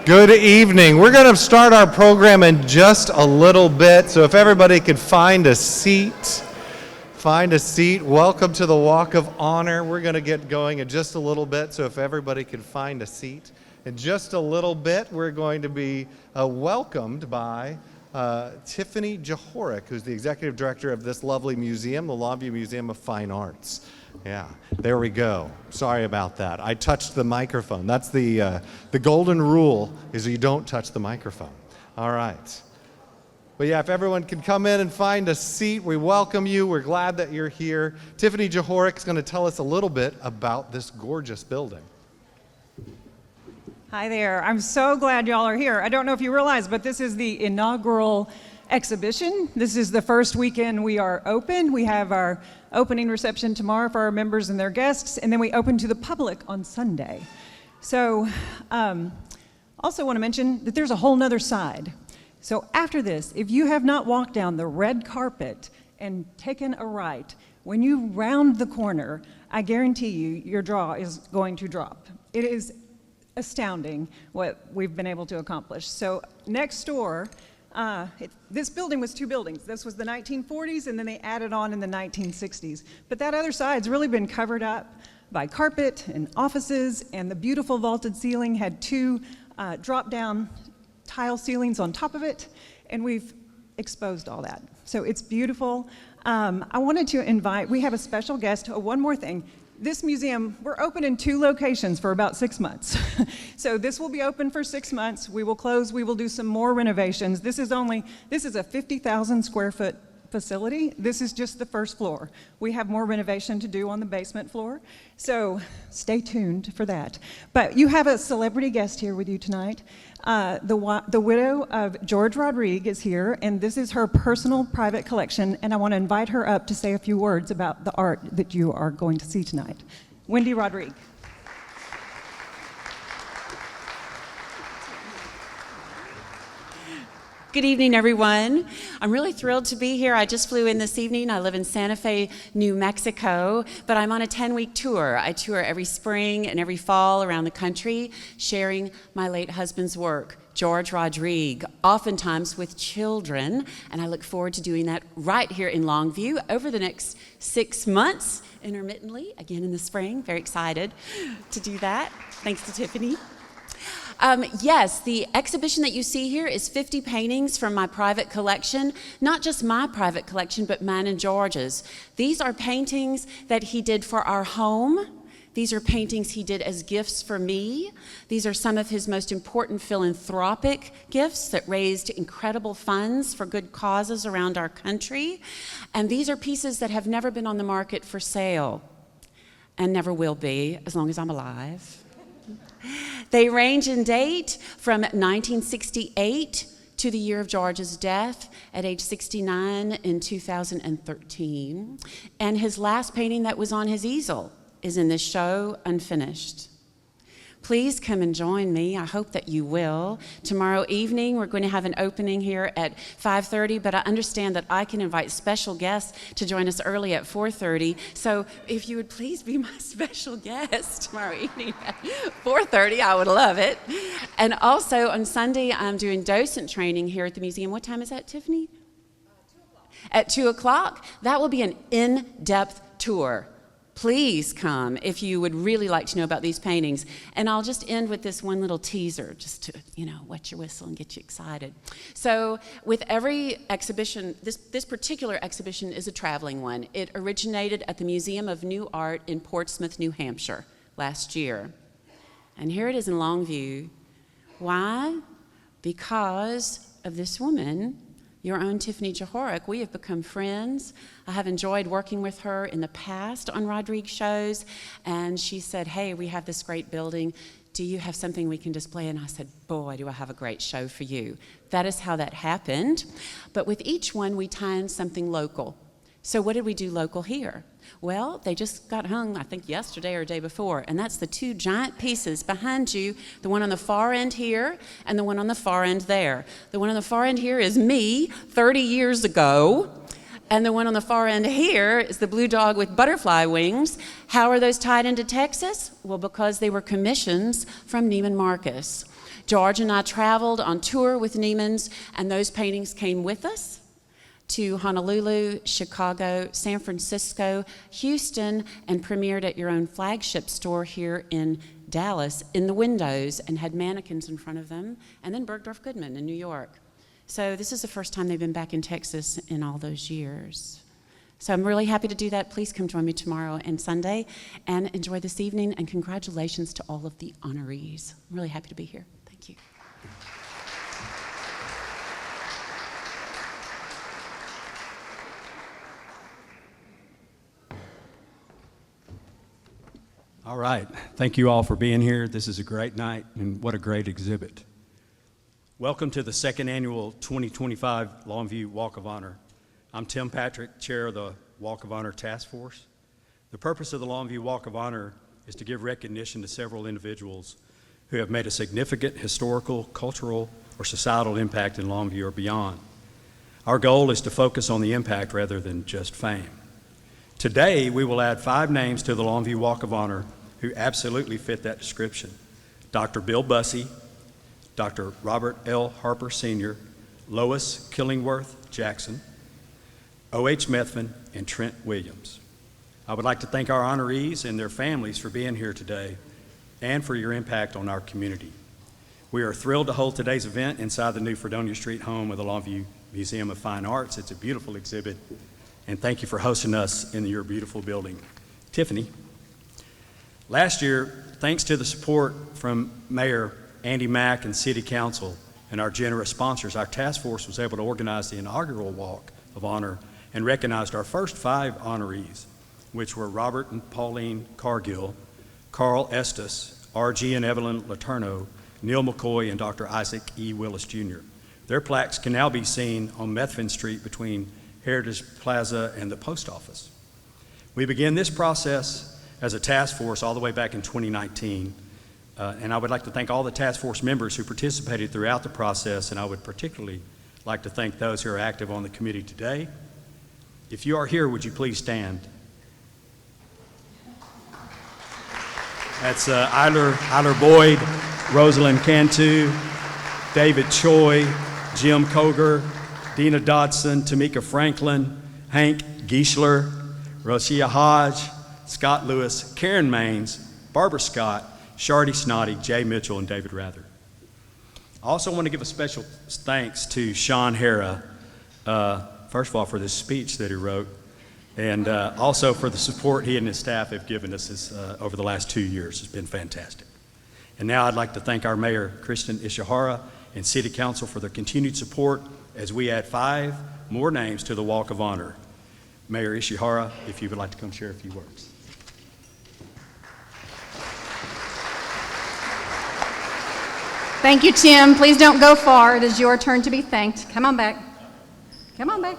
Good evening. We're going to start our program in just a little bit, so if everybody could find a seat. Welcome to the Walk of Honor. We're going to get going in just a little bit, so if everybody could find a seat. In just a little bit, we're going to be welcomed by Tiffany Jahorek, who's the executive director of this lovely museum, the Longview Museum of Fine Arts. Yeah, there we go. Sorry about that. I touched the microphone. That's the golden rule, is you don't touch the microphone. All right. But yeah, if everyone can come in and find a seat, we welcome you. We're glad that you're here. Tiffany Jahorek is going to tell us a little bit about this gorgeous building. Hi there. I'm so glad y'all are here. I don't know if you realize, but this is the inaugural exhibition. This is the first weekend we are open. We have our opening reception tomorrow for our members and their guests, and then we open to the public on Sunday. So also want to mention that there's a whole nother side. So after this, if you have not walked down the red carpet and taken a right, when you round the corner, I guarantee you your jaw is going to drop. It is astounding what we've been able to accomplish. So next door, this building was two buildings. This was the 1940s, and then they added on in the 1960s. But that other side's really been covered up by carpet and offices, and the beautiful vaulted ceiling had two drop-down tile ceilings on top of it, and we've exposed all that. So it's beautiful. I wanted to invite, we have a special guest. Oh, one more thing. This museum, we're open in 2 locations for about 6 months. So this will be open for 6 months. We will close, we will do some more renovations. This is a 50,000 square foot facility. This is just the first floor. We have more renovation to do on the basement floor. So stay tuned for that. But you have a celebrity guest here with you tonight. The widow of George Rodriguez is here, and this is her personal private collection, and I want to invite her up to say a few words about the art that you are going to see tonight. Wendy Rodriguez. Good evening, everyone. I'm really thrilled to be here. I just flew in this evening. I live in Santa Fe, New Mexico, but I'm on a 10-week tour. I tour every spring and every fall around the country, sharing my late husband's work, George Rodriguez, oftentimes with children, and I look forward to doing that right here in Longview over the next 6 months, intermittently, again in the spring. Very excited to do that. Thanks to Tiffany. Yes, the exhibition that you see here is 50 paintings from my private collection, not just my private collection, but mine and George's. These are paintings that he did for our home. These are paintings he did as gifts for me. These are some of his most important philanthropic gifts that raised incredible funds for good causes around our country. And these are pieces that have never been on the market for sale and never will be as long as I'm alive. They range in date from 1968 to the year of George's death at age 69 in 2013. And his last painting that was on his easel is in this show, unfinished. Please come and join me. I hope that you will. Tomorrow evening, we're going to have an opening here at 5:30, but I understand that I can invite special guests to join us early at 4:30. So if you would please be my special guest tomorrow evening at 4:30, I would love it. And also on Sunday, I'm doing docent training here at the museum. What time is that, Tiffany? 2 o'clock. At 2 o'clock, that will be an in-depth tour. Please come if you would really like to know about these paintings. And I'll just end with this one little teaser just to, wet your whistle and get you excited. So with every exhibition, this particular exhibition is a traveling one. It originated at the Museum of New Art in Portsmouth, New Hampshire last year. And here it is in Longview. Why? Because of this woman, your own Tiffany Jahorek. We have become friends. I have enjoyed working with her in the past on Rodriguez shows, and she said, hey, we have this great building. Do you have something we can display? And I said, boy, do I have a great show for you. That is how that happened. But with each one, we tie in something local. So what did we do local here? Well, they just got hung, I think yesterday or day before, and that's the 2 giant pieces behind you, the one on the far end here and the one on the far end there. The one on the far end here is me 30 years ago, and the one on the far end here is the blue dog with butterfly wings. How are those tied into Texas? Well, because they were commissions from Neiman Marcus. George and I traveled on tour with Neiman's, and those paintings came with us to Honolulu, Chicago, San Francisco, Houston, and premiered at your own flagship store here in Dallas in the windows and had mannequins in front of them, and then Bergdorf Goodman in New York. So this is the first time they've been back in Texas in all those years. So I'm really happy to do that. Please come join me tomorrow and Sunday, and enjoy this evening, and congratulations to all of the honorees. I'm really happy to be here. Thank you. All right. Thank you all for being here. This is a great night, and what a great exhibit. Welcome to the second annual 2025 Longview Walk of Honor. I'm Tim Patrick, chair of the Walk of Honor Task Force. The purpose of the Longview Walk of Honor is to give recognition to several individuals who have made a significant historical, cultural, or societal impact in Longview or beyond. Our goal is to focus on the impact rather than just fame. Today, we will add 5 names to the Longview Walk of Honor who absolutely fit that description. Dr. Bill Bussey, Dr. Robert L. Harper Sr., Lois Killingworth Jackson, O.H. Methvin, and Trent Williams. I would like to thank our honorees and their families for being here today and for your impact on our community. We are thrilled to hold today's event inside the new Fredonia Street home of the Longview Museum of Fine Arts. It's a beautiful exhibit, and thank you for hosting us in your beautiful building. Tiffany. Last year, thanks to the support from Mayor Andy Mack and City Council and our generous sponsors, our task force was able to organize the inaugural Walk of Honor and recognized our first 5 honorees, which were Robert and Pauline Cargill, Carl Estes, R.G. and Evelyn Letourneau, Neil McCoy, and Dr. Isaac E. Willis Jr. Their plaques can now be seen on Methvin Street between Heritage Plaza and the post office. We began this process as a task force all the way back in 2019, and I would like to thank all the task force members who participated throughout the process, and I would particularly like to thank those who are active on the committee today. If you are here, would you please stand? That's Eiler Boyd, Rosalind Cantu, David Choi, Jim Koger, Dina Dodson, Tamika Franklin, Hank Gieshler, Rosia Hodge, Scott Lewis, Karen Maines, Barbara Scott, Shardy Snoddy, Jay Mitchell, and David Rather. I also want to give a special thanks to Sean Hara, first of all, for this speech that he wrote, and also for the support he and his staff have given us over the last 2 years. It's been fantastic. And now I'd like to thank our Mayor, Kristen Ishihara, and City Council for their continued support as we add 5 more names to the Walk of Honor. Mayor Ishihara, if you would like to come share a few words. Thank you, Tim. Please don't go far. It is your turn to be thanked. Come on back. Come on back.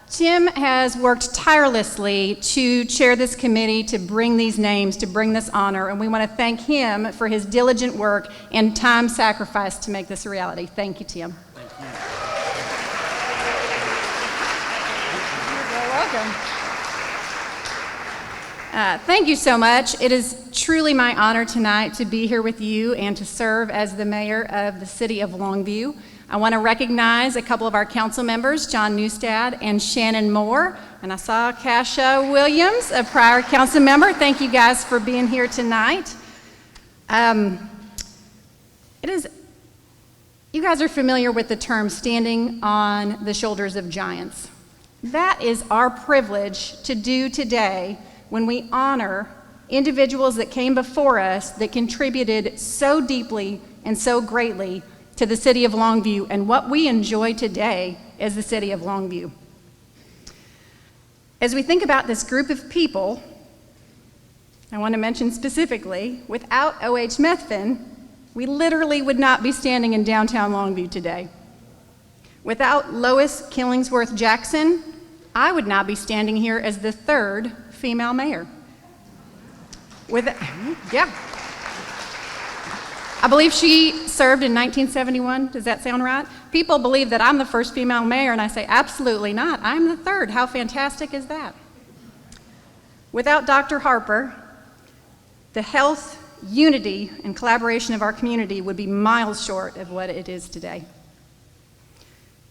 Tim has worked tirelessly to chair this committee, to bring these names, to bring this honor, and we want to thank him for his diligent work and time sacrificed to make this a reality. Thank you, Tim. Thank you. You're welcome. Thank you so much. It is truly my honor tonight to be here with you and to serve as the mayor of the city of Longview. I want to recognize a couple of our council members, John Newstad and Shannon Moore. And I saw Kasha Williams, a prior council member. Thank you guys for being here tonight. You guys are familiar with the term standing on the shoulders of giants. That is our privilege to do today when we honor individuals that came before us that contributed so deeply and so greatly to the city of Longview and what we enjoy today as the city of Longview. As we think about this group of people, I want to mention specifically, without O.H. Methvin, we literally would not be standing in downtown Longview today. Without Lois Killingsworth Jackson, I would not be standing here as the 3rd female mayor. I believe she served in 1971. Does that sound right? People believe that I'm the first female mayor, and I say, absolutely not. I'm the 3rd. How fantastic is that? Without Dr. Harper, the health unity and collaboration of our community would be miles short of what it is today.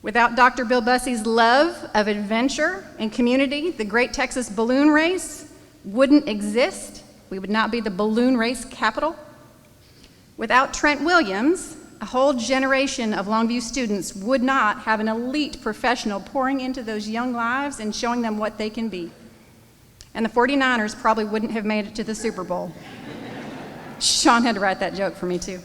Without Dr. Bill Bussey's love of adventure and community, the Great Texas Balloon Race wouldn't exist. We would not be the balloon race capital. Without Trent Williams, a whole generation of Longview students would not have an elite professional pouring into those young lives and showing them what they can be. And the 49ers probably wouldn't have made it to the Super Bowl. Sean had to write that joke for me too.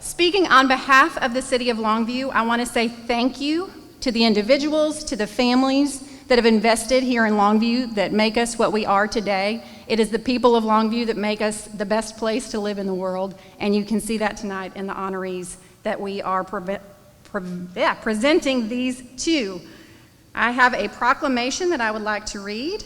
Speaking on behalf of the city of Longview, I want to say thank you to the individuals, to the families that have invested here in Longview that make us what we are today. It is the people of Longview that make us the best place to live in the world, and you can see that tonight in the honorees that we are presenting these to. I have a proclamation that I would like to read.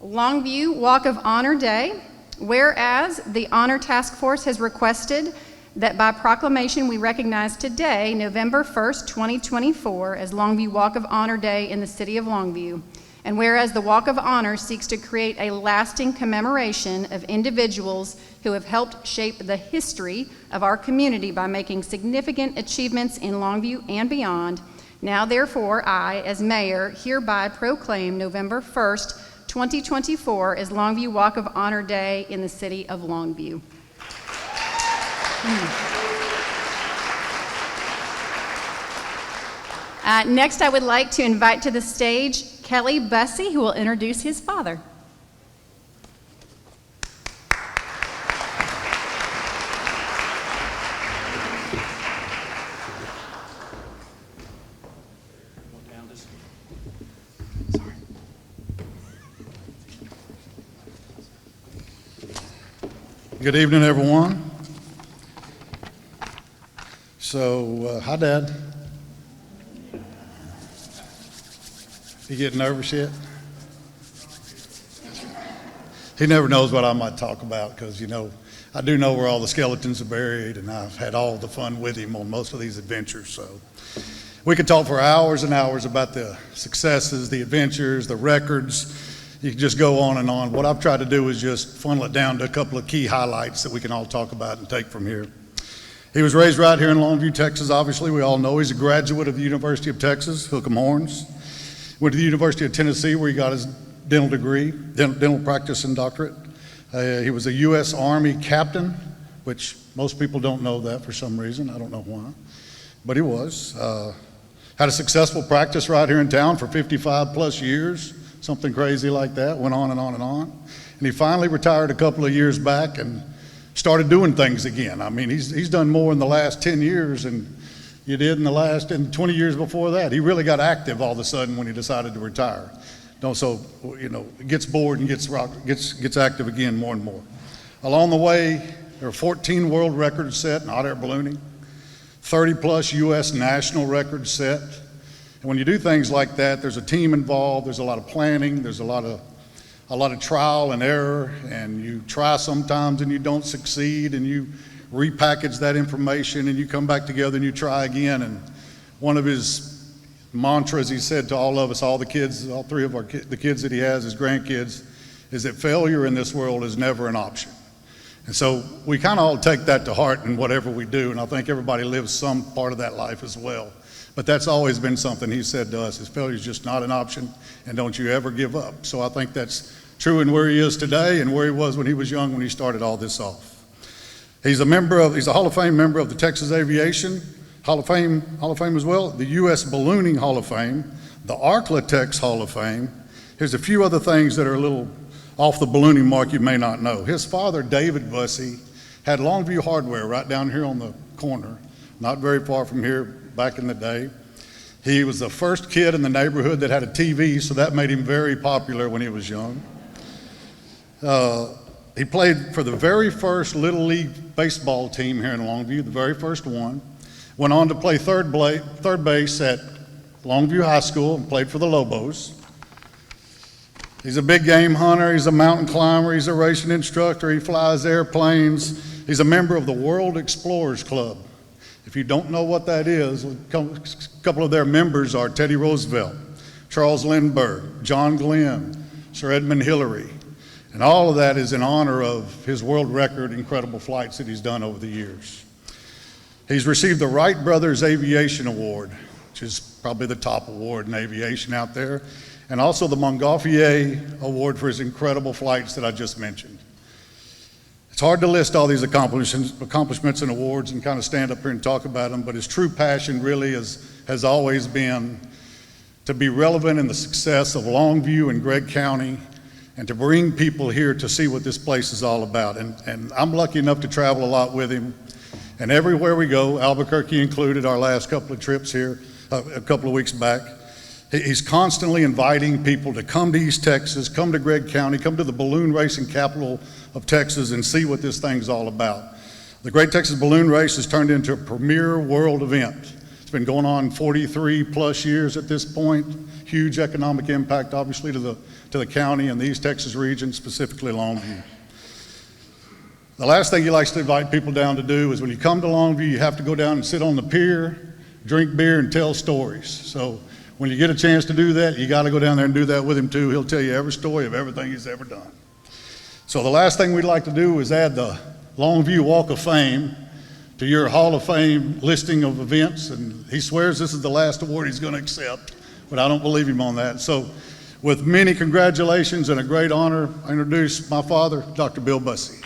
Longview Walk of Honor Day. Whereas the Honor Task Force has requested that by proclamation we recognize today, November 1st, 2024, as Longview Walk of Honor Day in the city of Longview. And whereas the Walk of Honor seeks to create a lasting commemoration of individuals who have helped shape the history of our community by making significant achievements in Longview and beyond, now therefore I, as mayor, hereby proclaim November 1st, 2024 as Longview Walk of Honor Day in the city of Longview. Next, I would like to invite to the stage Kelly Bussey, who will introduce his father. Good evening, everyone. So, hi, Dad. You getting nervous yet? He never knows what I might talk about because, you know, I do know where all the skeletons are buried, and I've had all the fun with him on most of these adventures. So, we could talk for hours and hours about the successes, the adventures, the records. You can just go on and on. What I've tried to do is just funnel it down to a couple of key highlights that we can all talk about and take from here. He was raised right here in Longview, Texas, obviously. We all know he's a graduate of the University of Texas, Hook'em Horns. Went to the University of Tennessee where he got his dental degree, dental practice and doctorate. He was a U.S. Army captain, which most people don't know that for some reason. I don't know why, but he was. Had a successful practice right here in town for 55 plus years, something crazy like that, went on and on and on. And he finally retired a couple of years back and started doing things again. I mean, he's done more in the last 10 years than you did in the 20 years before that. He really got active all of a sudden when he decided to retire. So, you know, gets bored and gets active again more and more. Along the way, there are 14 world records set in hot air ballooning, 30 plus U.S. national records set. And when you do things like that, there's a team involved, there's a lot of planning, there's a lot of trial and error, and you try sometimes and you don't succeed, and you repackage that information and you come back together and you try again. And one of his mantras he said to all of us, all the kids, all three of the kids that he has, his grandkids, is that failure in this world is never an option. And so we kind of all take that to heart in whatever we do, and I think everybody lives some part of that life as well. But that's always been something he said to us, is failure is just not an option, and don't you ever give up. So I think that's true in where he is today and where he was when he was young when he started all this off. He's a Hall of Fame member of the Texas Aviation Hall of Fame as well, the U.S. Ballooning Hall of Fame, the Arklatex Hall of Fame. Here's a few other things that are a little off the ballooning mark you may not know. His father, David Bussey, had Longview Hardware right down here on the corner, not very far from here back in the day. He was the first kid in the neighborhood that had a TV, so that made him very popular when he was young. He played for the very first Little League baseball team here in Longview, the very first one. Went on to play third base at Longview High School and played for the Lobos. He's a big game hunter, he's a mountain climber, he's a racing instructor, he flies airplanes. He's a member of the World Explorers Club. If you don't know what that is, a couple of their members are Teddy Roosevelt, Charles Lindbergh, John Glenn, Sir Edmund Hillary. And all of that is in honor of his world record incredible flights that he's done over the years. He's received the Wright Brothers Aviation Award, which is probably the top award in aviation out there, and also the Montgolfier Award for his incredible flights that I just mentioned. It's hard to list all these accomplishments and awards and kind of stand up here and talk about them, but his true passion really has always been to be relevant in the success of Longview and Gregg County, and to bring people here to see what this place is all about. And I'm lucky enough to travel a lot with him. And everywhere we go, Albuquerque included, our last couple of trips here a couple of weeks back, he's constantly inviting people to come to East Texas, come to Gregg County, come to the balloon racing capital of Texas and see what this thing's all about. The Great Texas Balloon Race has turned into a premier world event. It's been going on 43 plus years at this point. Huge economic impact, obviously, to the county and the East Texas region, specifically Longview. The last thing he likes to invite people down to do is when you come to Longview, you have to go down and sit on the pier, drink beer, and tell stories. So when you get a chance to do that, you got to go down there and do that with him too. He'll tell you every story of everything he's ever done. So the last thing we'd like to do is add the Longview Walk of Fame to your Hall of Fame listing of events, and he swears this is the last award he's going to accept, but I don't believe him on that. So with many congratulations and a great honor, I introduce my father, Dr. Bill Bussey.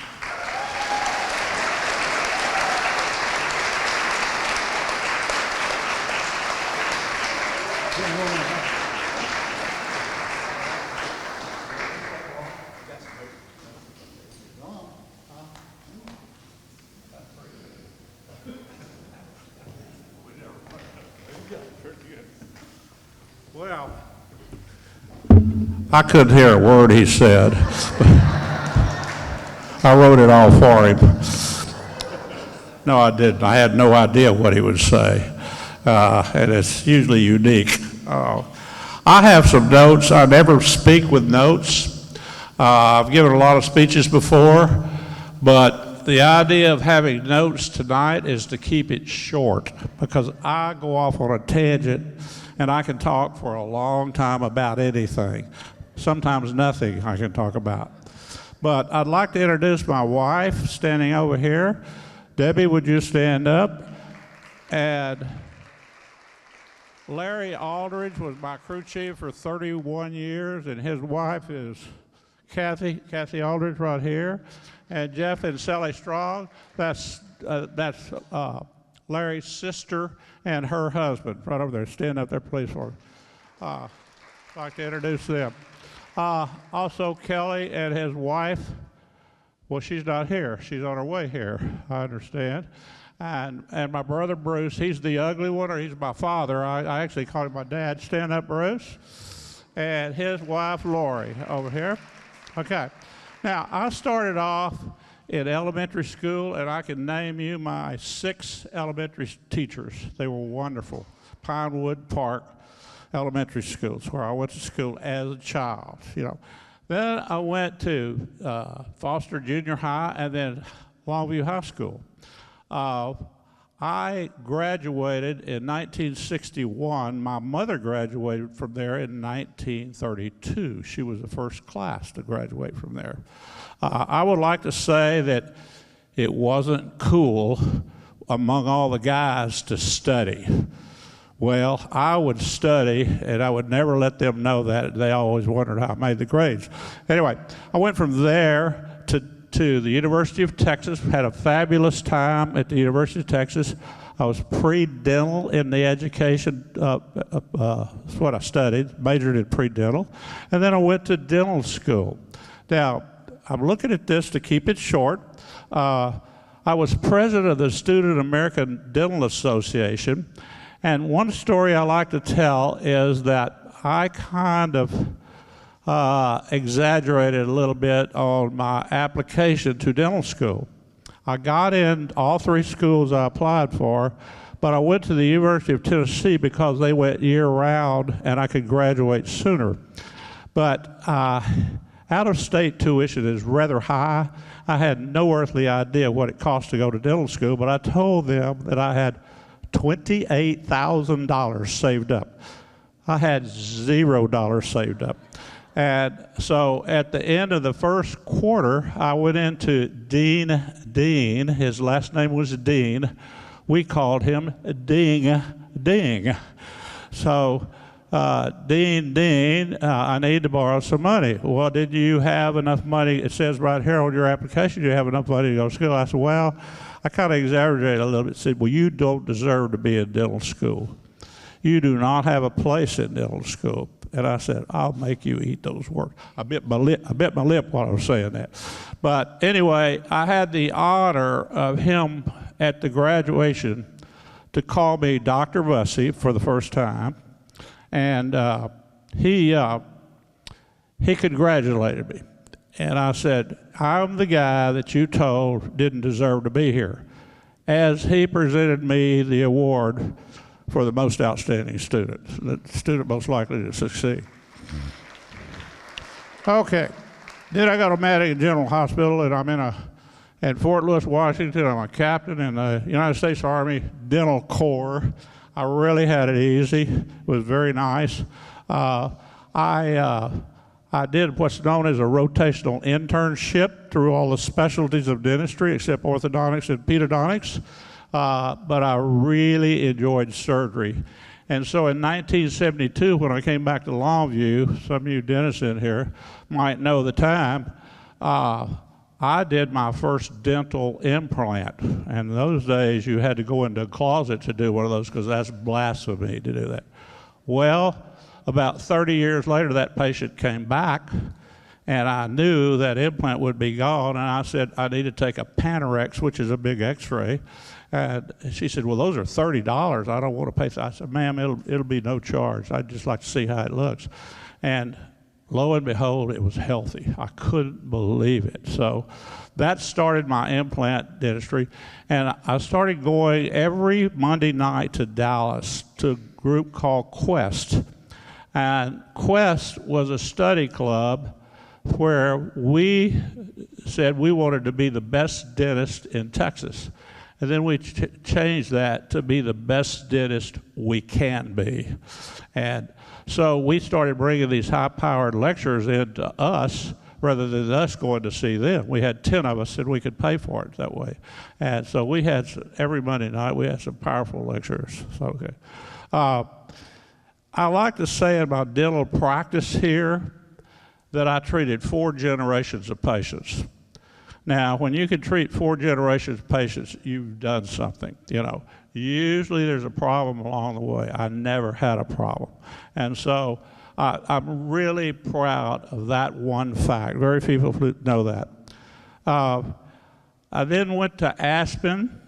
Well, I couldn't hear a word he said. I wrote it all for him. No, I didn't. I had no idea what he would say, and it's usually unique. I have some notes. I never speak with notes. I've given a lot of speeches before, but the idea of having notes tonight is to keep it short, because I go off on a tangent and I can talk for a long time about anything. Sometimes nothing I can talk about. But I'd like to introduce my wife standing over here. Debbie, would you stand up? And Larry Aldridge was my crew chief for 31 years, and his wife is Kathy Aldridge right here. And Jeff and Sally Strong, that's Larry's sister and her husband, right over there. Stand up there, please, for me. I'd like to introduce them. Also, Kelly and his wife. Well, she's not here. She's on her way here, I understand. And my brother Bruce, he's the ugly one, or he's my father. I actually call him my dad. Stand up, Bruce. And his wife, Lori, over here. Okay. Now, I started off in elementary school, and I can name you my 6 elementary teachers. They were wonderful. Pinewood Park Elementary Schools, where I went to school as a child, Then I went to Foster Junior High and then Longview High School. I graduated in 1961. My mother graduated from there in 1932. She was the first class to graduate from there. I would like to say that it wasn't cool among all the guys to study. Well, I would study, and I would never let them know that. They always wondered how I made the grades. Anyway, I went from there to the University of Texas, had a fabulous time at the University of Texas. I was pre-dental in the education, that's what I studied, majored in pre-dental. And then I went to dental school. Now, I'm looking at this to keep it short. I was president of the Student American Dental Association. And one story I like to tell is that I kind of exaggerated a little bit on my application to dental school. I got in all 3 schools I applied for, but I went to the University of Tennessee because they went year-round and I could graduate sooner. But out-of-state tuition is rather high. I had no earthly idea what it cost to go to dental school, but I told them that I had $28,000 saved up. I had $0 saved up. And so at the end of the first quarter, I went into Dean. His last name was Dean. We called him Ding. So, Dean, I need to borrow some money. Well, did you have enough money? It says right here on your application, you have enough money to go to school. I said, well, I kind of exaggerated a little bit. Said, well, you don't deserve to be in dental school. You do not have a place in dental school. And I said, I'll make you eat those words. I bit my lip while I was saying that. But anyway, I had the honor of him at the graduation to call me Dr. Bussey for the first time. And he congratulated me. And I said, I'm the guy that you told didn't deserve to be here, as he presented me the award for the most outstanding student, the student most likely to succeed. Okay, then I got a Madigan General Hospital, and I'm in Fort Lewis, Washington. I'm a captain in the United States Army Dental Corps. I really had it easy. It was very nice. I did what's known as a rotational internship through all the specialties of dentistry except orthodontics and pedodontics. But I really enjoyed surgery. And so in 1972, when I came back to Longview, some of you dentists in here might know the time, I did my first dental implant. And in those days, you had to go into a closet to do one of those because that's blasphemy to do that. Well, about 30 years later, that patient came back, and I knew that implant would be gone, and I said, I need to take a Panorex, which is a big x-ray. And she said, well, those are $30. I don't want to pay. I said, ma'am, it'll be no charge. I'd just like to see how it looks. And lo and behold, it was healthy. I couldn't believe it. So that started my implant dentistry. And I started going every Monday night to Dallas to a group called Quest. And Quest was a study club where we said we wanted to be the best dentist in Texas. And then we changed that to be the best dentist we can be. And so we started bringing these high-powered lecturers into us rather than us going to see them. We had 10 of us, and we could pay for it that way. And so we had, every Monday night, we had some powerful lecturers. So, okay. I like to say in my dental practice here that I treated 4 generations of patients. Now, when you can treat 4 generations of patients, you've done something, you know. Usually there's a problem along the way. I never had a problem. And so I'm really proud of that one fact. Very few people know that. I then went to Aspen.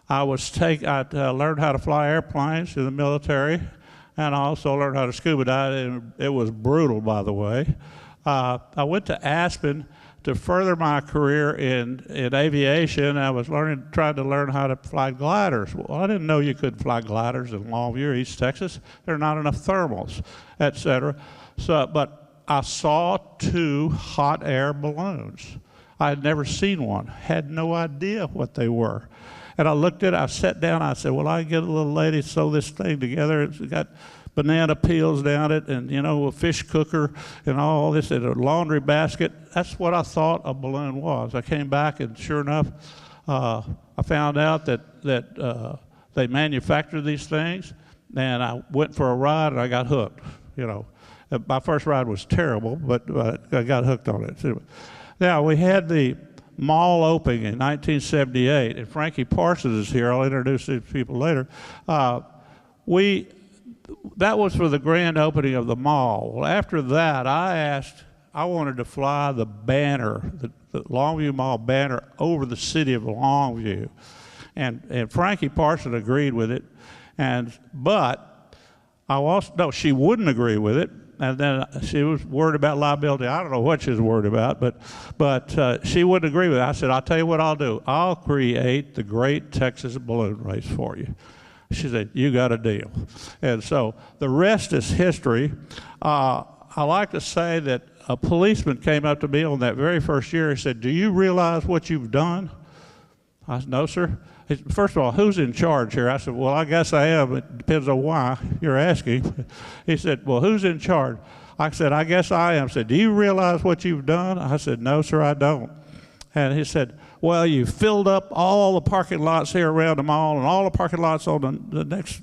I learned how to fly airplanes in the military, and I also learned how to scuba dive, and it was brutal, by the way. I went to Aspen to further my career in aviation. I was trying to learn how to fly gliders. Well, I didn't know you could fly gliders in Longview, East Texas. There are not enough thermals, et cetera. But I saw 2 hot air balloons. I had never seen one, had no idea what they were. And I looked at it, I sat down, I said, well, I get a little lady sew this thing together. It's got banana peels down it, and a fish cooker and all this, and a laundry basket. That's what I thought a balloon was. I came back, and sure enough, I found out that they manufactured these things, and I went for a ride, and I got hooked. My first ride was terrible, but I got hooked on it. Now, we had the mall opening in 1978, and Frankie Parsons is here. I'll introduce these people later. That was for the grand opening of the mall. Well, after that, I wanted to fly the banner, the Longview Mall banner, over the city of Longview. And Frankie Parsons agreed with it. But she wouldn't agree with it. And then she was worried about liability. I don't know what she was worried about, but she wouldn't agree with it. I said, I'll tell you what I'll do. I'll create the Great Texas Balloon Race for you. She said, you got a deal. And so the rest is history. I like to say that a policeman came up to me on that very first year and said, do you realize what you've done? I said, no, sir. He said, first of all, who's in charge here? I said, well, I guess I am. It depends on why you're asking. He said, well, who's in charge? I said, I guess I am. He said, do you realize what you've done? I said, no, sir, I don't. And he said, well, you filled up all the parking lots here around the mall and all the parking lots on the next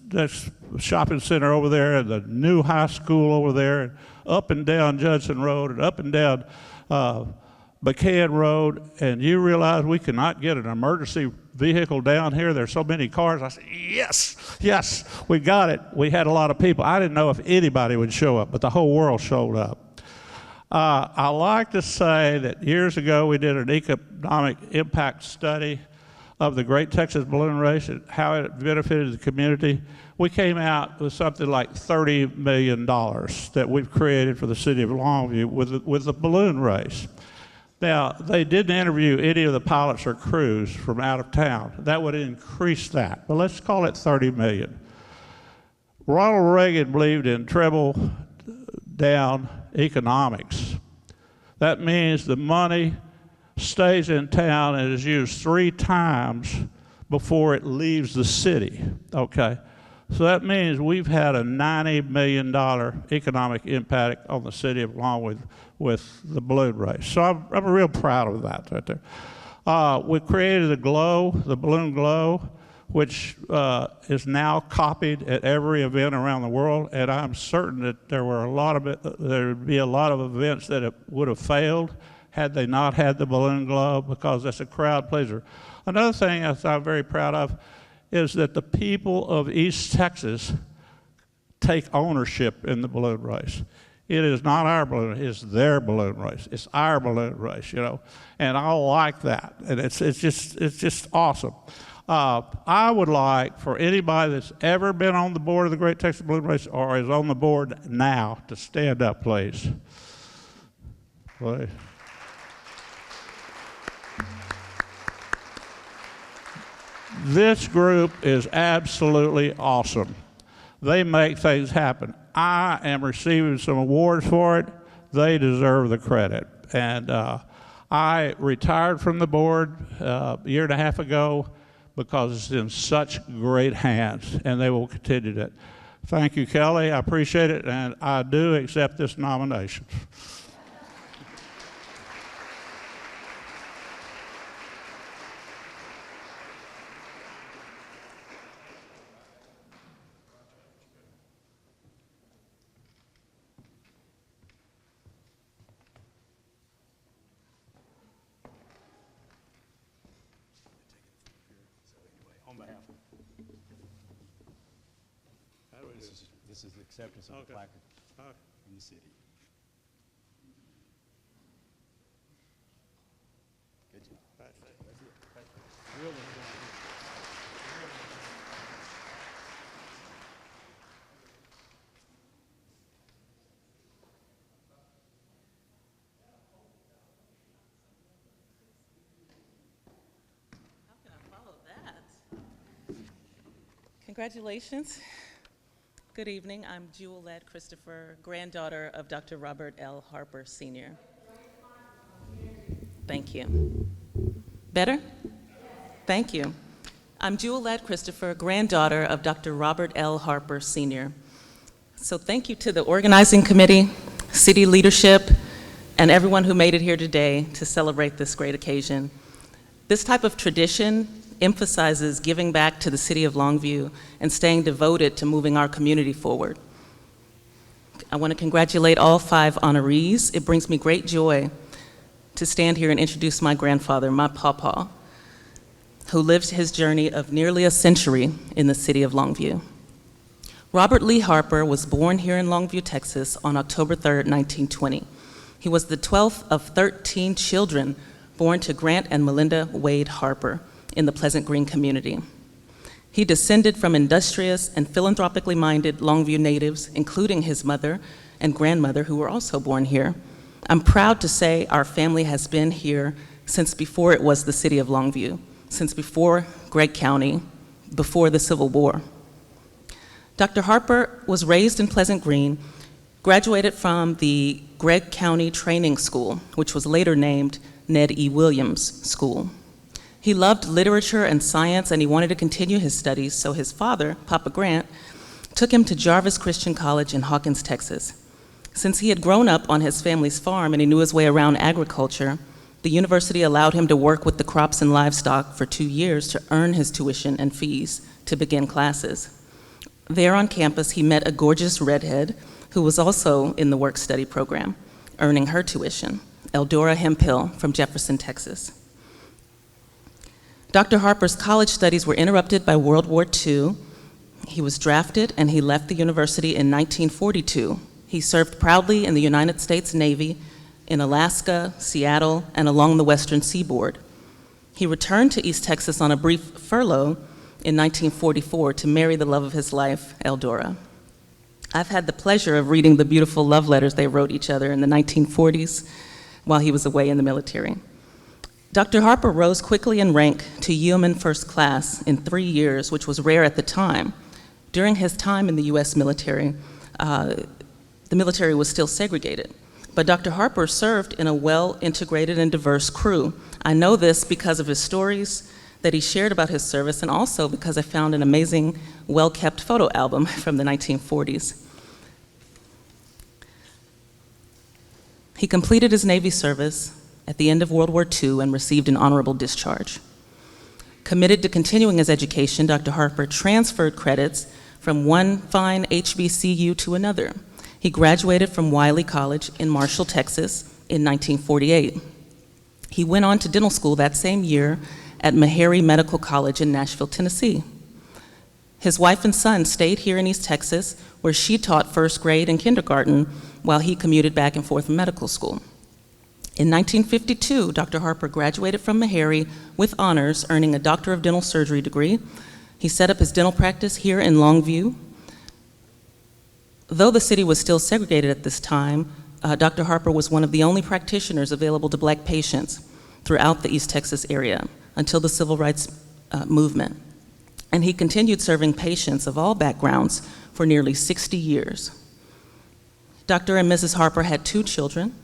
shopping center over there and the new high school over there and up and down Judson Road and up and down McCann Road, and you realize we cannot get an emergency vehicle down here? There's so many cars. I said, yes, we got it. We had a lot of people. I didn't know if anybody would show up, but the whole world showed up. I like to say that years ago we did an economic impact study of the Great Texas Balloon Race and how it benefited the community. We came out with something like $30 million that we've created for the city of Longview with the balloon race. Now, they didn't interview any of the pilots or crews from out of town. That would increase that, but let's call it 30 million. Ronald Reagan believed in treble down economics. That means the money stays in town and is used 3 times before it leaves the city, okay? So that means we've had a $90 million economic impact on the city of Longview with the balloon race. So I'm real proud of that right there. We created the balloon glow, which is now copied at every event around the world, and I'm certain that there would be a lot of events that would have failed had they not had the balloon glow, because that's a crowd pleaser. Another thing that I'm very proud of is that the people of East Texas take ownership in the balloon race. It is not our balloon, it's their balloon race. It's our balloon race, you know, and I like that, and it's just awesome. I would like for anybody that's ever been on the board of the Great Texas Balloon Race or is on the board now to stand up, please. Please. This group is absolutely awesome. They make things happen. I am receiving some awards for it. They deserve the credit. And I retired from the board a year and a half ago because it's in such great hands, and they will continue that. Thank you, Kelly. I appreciate it, and I do accept this nomination. This is the acceptance of the plaque in the city. Good job. How can I follow that? Congratulations. Good evening. I'm Jewel Ladd Christopher, granddaughter of Dr. Robert L. Harper, Sr. Thank you. Better? Thank you. I'm Jewel Ladd Christopher, granddaughter of Dr. Robert L. Harper, Sr. So thank you to the organizing committee, city leadership, and everyone who made it here today to celebrate this great occasion. This type of tradition emphasizes giving back to the city of Longview and staying devoted to moving our community forward. I want to congratulate all 5 honorees. It brings me great joy to stand here and introduce my grandfather, my pawpaw, who lived his journey of nearly a century in the city of Longview. Robert Lee Harper was born here in Longview, Texas on October 3rd, 1920. He was the 12th of 13 children born to Grant and Melinda Wade Harper in the Pleasant Green community. He descended from industrious and philanthropically minded Longview natives, including his mother and grandmother, who were also born here. I'm proud to say our family has been here since before it was the city of Longview, since before Gregg County, before the Civil War. Dr. Harper was raised in Pleasant Green, graduated from the Gregg County Training School, which was later named Ned E. Williams School. He loved literature and science, and he wanted to continue his studies, so his father, Papa Grant, took him to Jarvis Christian College in Hawkins, Texas. Since he had grown up on his family's farm and he knew his way around agriculture, the university allowed him to work with the crops and livestock for 2 years to earn his tuition and fees to begin classes. There on campus, he met a gorgeous redhead who was also in the work-study program, earning her tuition, Eldora Hemphill from Jefferson, Texas. Dr. Harper's college studies were interrupted by World War II. He was drafted and he left the university in 1942. He served proudly in the United States Navy in Alaska, Seattle, and along the western seaboard. He returned to East Texas on a brief furlough in 1944 to marry the love of his life, Eldora. I've had the pleasure of reading the beautiful love letters they wrote each other in the 1940s while he was away in the military. Dr. Harper rose quickly in rank to Yeoman First Class in 3 years, which was rare at the time. During his time in the US military, the military was still segregated. But Dr. Harper served in a well-integrated and diverse crew. I know this because of his stories that he shared about his service, and also because I found an amazing, well-kept photo album from the 1940s. He completed his Navy service at the end of World War II and received an honorable discharge. Committed to continuing his education, Dr. Harper transferred credits from one fine HBCU to another. He graduated from Wiley College in Marshall, Texas in 1948. He went on to dental school that same year at Meharry Medical College in Nashville, Tennessee. His wife and son stayed here in East Texas, where she taught first grade and kindergarten while he commuted back and forth from medical school. In 1952, Dr. Harper graduated from Meharry with honors, earning a Doctor of Dental Surgery degree. He set up his dental practice here in Longview. Though the city was still segregated at this time, Dr. Harper was one of the only practitioners available to Black patients throughout the East Texas area until the Civil Rights Movement. And he continued serving patients of all backgrounds for nearly 60 years. Dr. and Mrs. Harper had 2 children,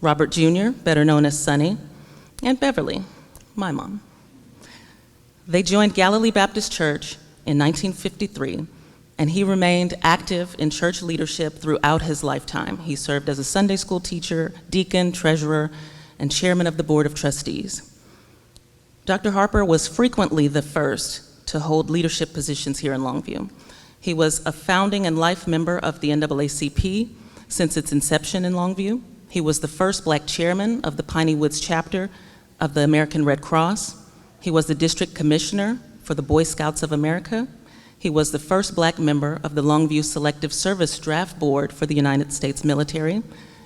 Robert Jr., better known as Sonny, and Beverly, my mom. They joined Galilee Baptist Church in 1953, and he remained active in church leadership throughout his lifetime. He served as a Sunday school teacher, deacon, treasurer, and chairman of the Board of Trustees. Dr. Harper was frequently the first to hold leadership positions here in Longview. He was a founding and life member of the NAACP since its inception in Longview. He was the first Black chairman of the Piney Woods chapter of the American Red Cross. He was the district commissioner for the Boy Scouts of America. He was the first Black member of the Longview Selective Service Draft Board for the United States military.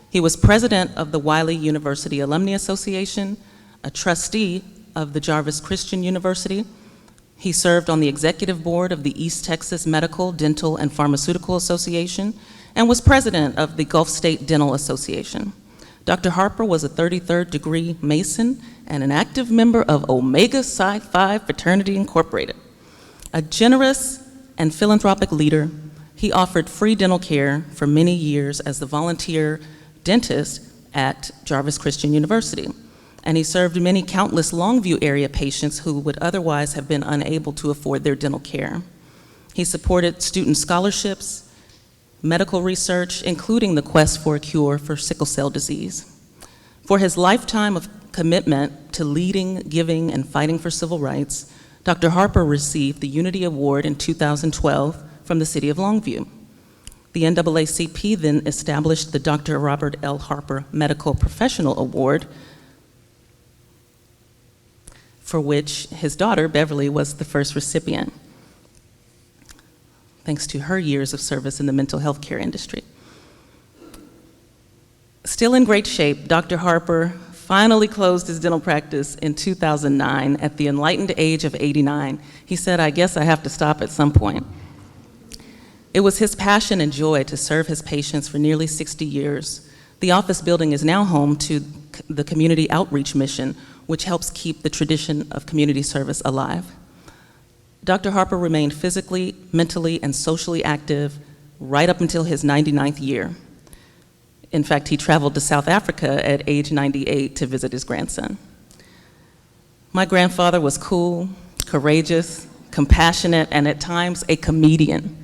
He was president of the Wiley University Alumni Association, a trustee of the Jarvis Christian University. He served on the executive board of the East Texas Medical, Dental, and Pharmaceutical Association, and was president of the Gulf State Dental Association. Dr. Harper was a 33rd degree Mason and an active member of Omega Psi Phi Fraternity Incorporated. A generous and philanthropic leader, he offered free dental care for many years as the volunteer dentist at Jarvis Christian University. And he served many countless Longview area patients who would otherwise have been unable to afford their dental care. He supported student scholarships, medical research, including the quest for a cure for sickle cell disease. For his lifetime of commitment to leading, giving, and fighting for civil rights, Dr. Harper received the Unity Award in 2012 from the City of Longview. The NAACP then established the Dr. Robert L. Harper Medical Professional Award, for which his daughter, Beverly, was the first recipient, thanks to her years of service in the mental health care industry. Still in great shape, Dr. Harper finally closed his dental practice in 2009 at the enlightened age of 89. He said, "I guess I have to stop at some point." It was his passion and joy to serve his patients for nearly 60 years. The office building is now home to the Community Outreach Mission, which helps keep the tradition of community service alive. Dr. Harper remained physically, mentally, and socially active right up until his 99th year. In fact, he traveled to South Africa at age 98 to visit his grandson. My grandfather was cool, courageous, compassionate, and at times a comedian.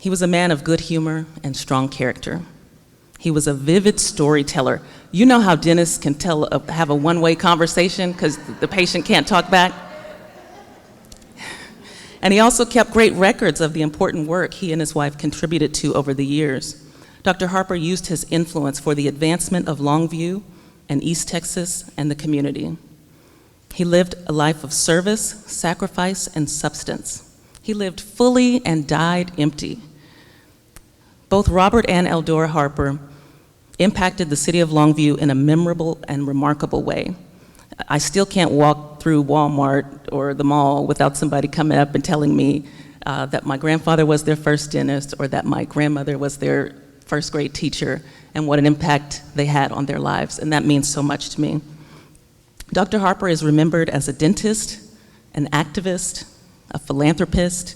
He was a man of good humor and strong character. He was a vivid storyteller. You know how dentists can have a one-way conversation because the patient can't talk back? And he also kept great records of the important work he and his wife contributed to over the years. Dr. Harper used his influence for the advancement of Longview and East Texas and the community. He lived a life of service, sacrifice, and substance. He lived fully and died empty. Both Robert and Eldora Harper impacted the city of Longview in a memorable and remarkable way. I still can't walk through Walmart or the mall without somebody coming up and telling me that my grandfather was their first dentist or that my grandmother was their first grade teacher and what an impact they had on their lives, and that means so much to me. Dr. Harper is remembered as a dentist, an activist, a philanthropist,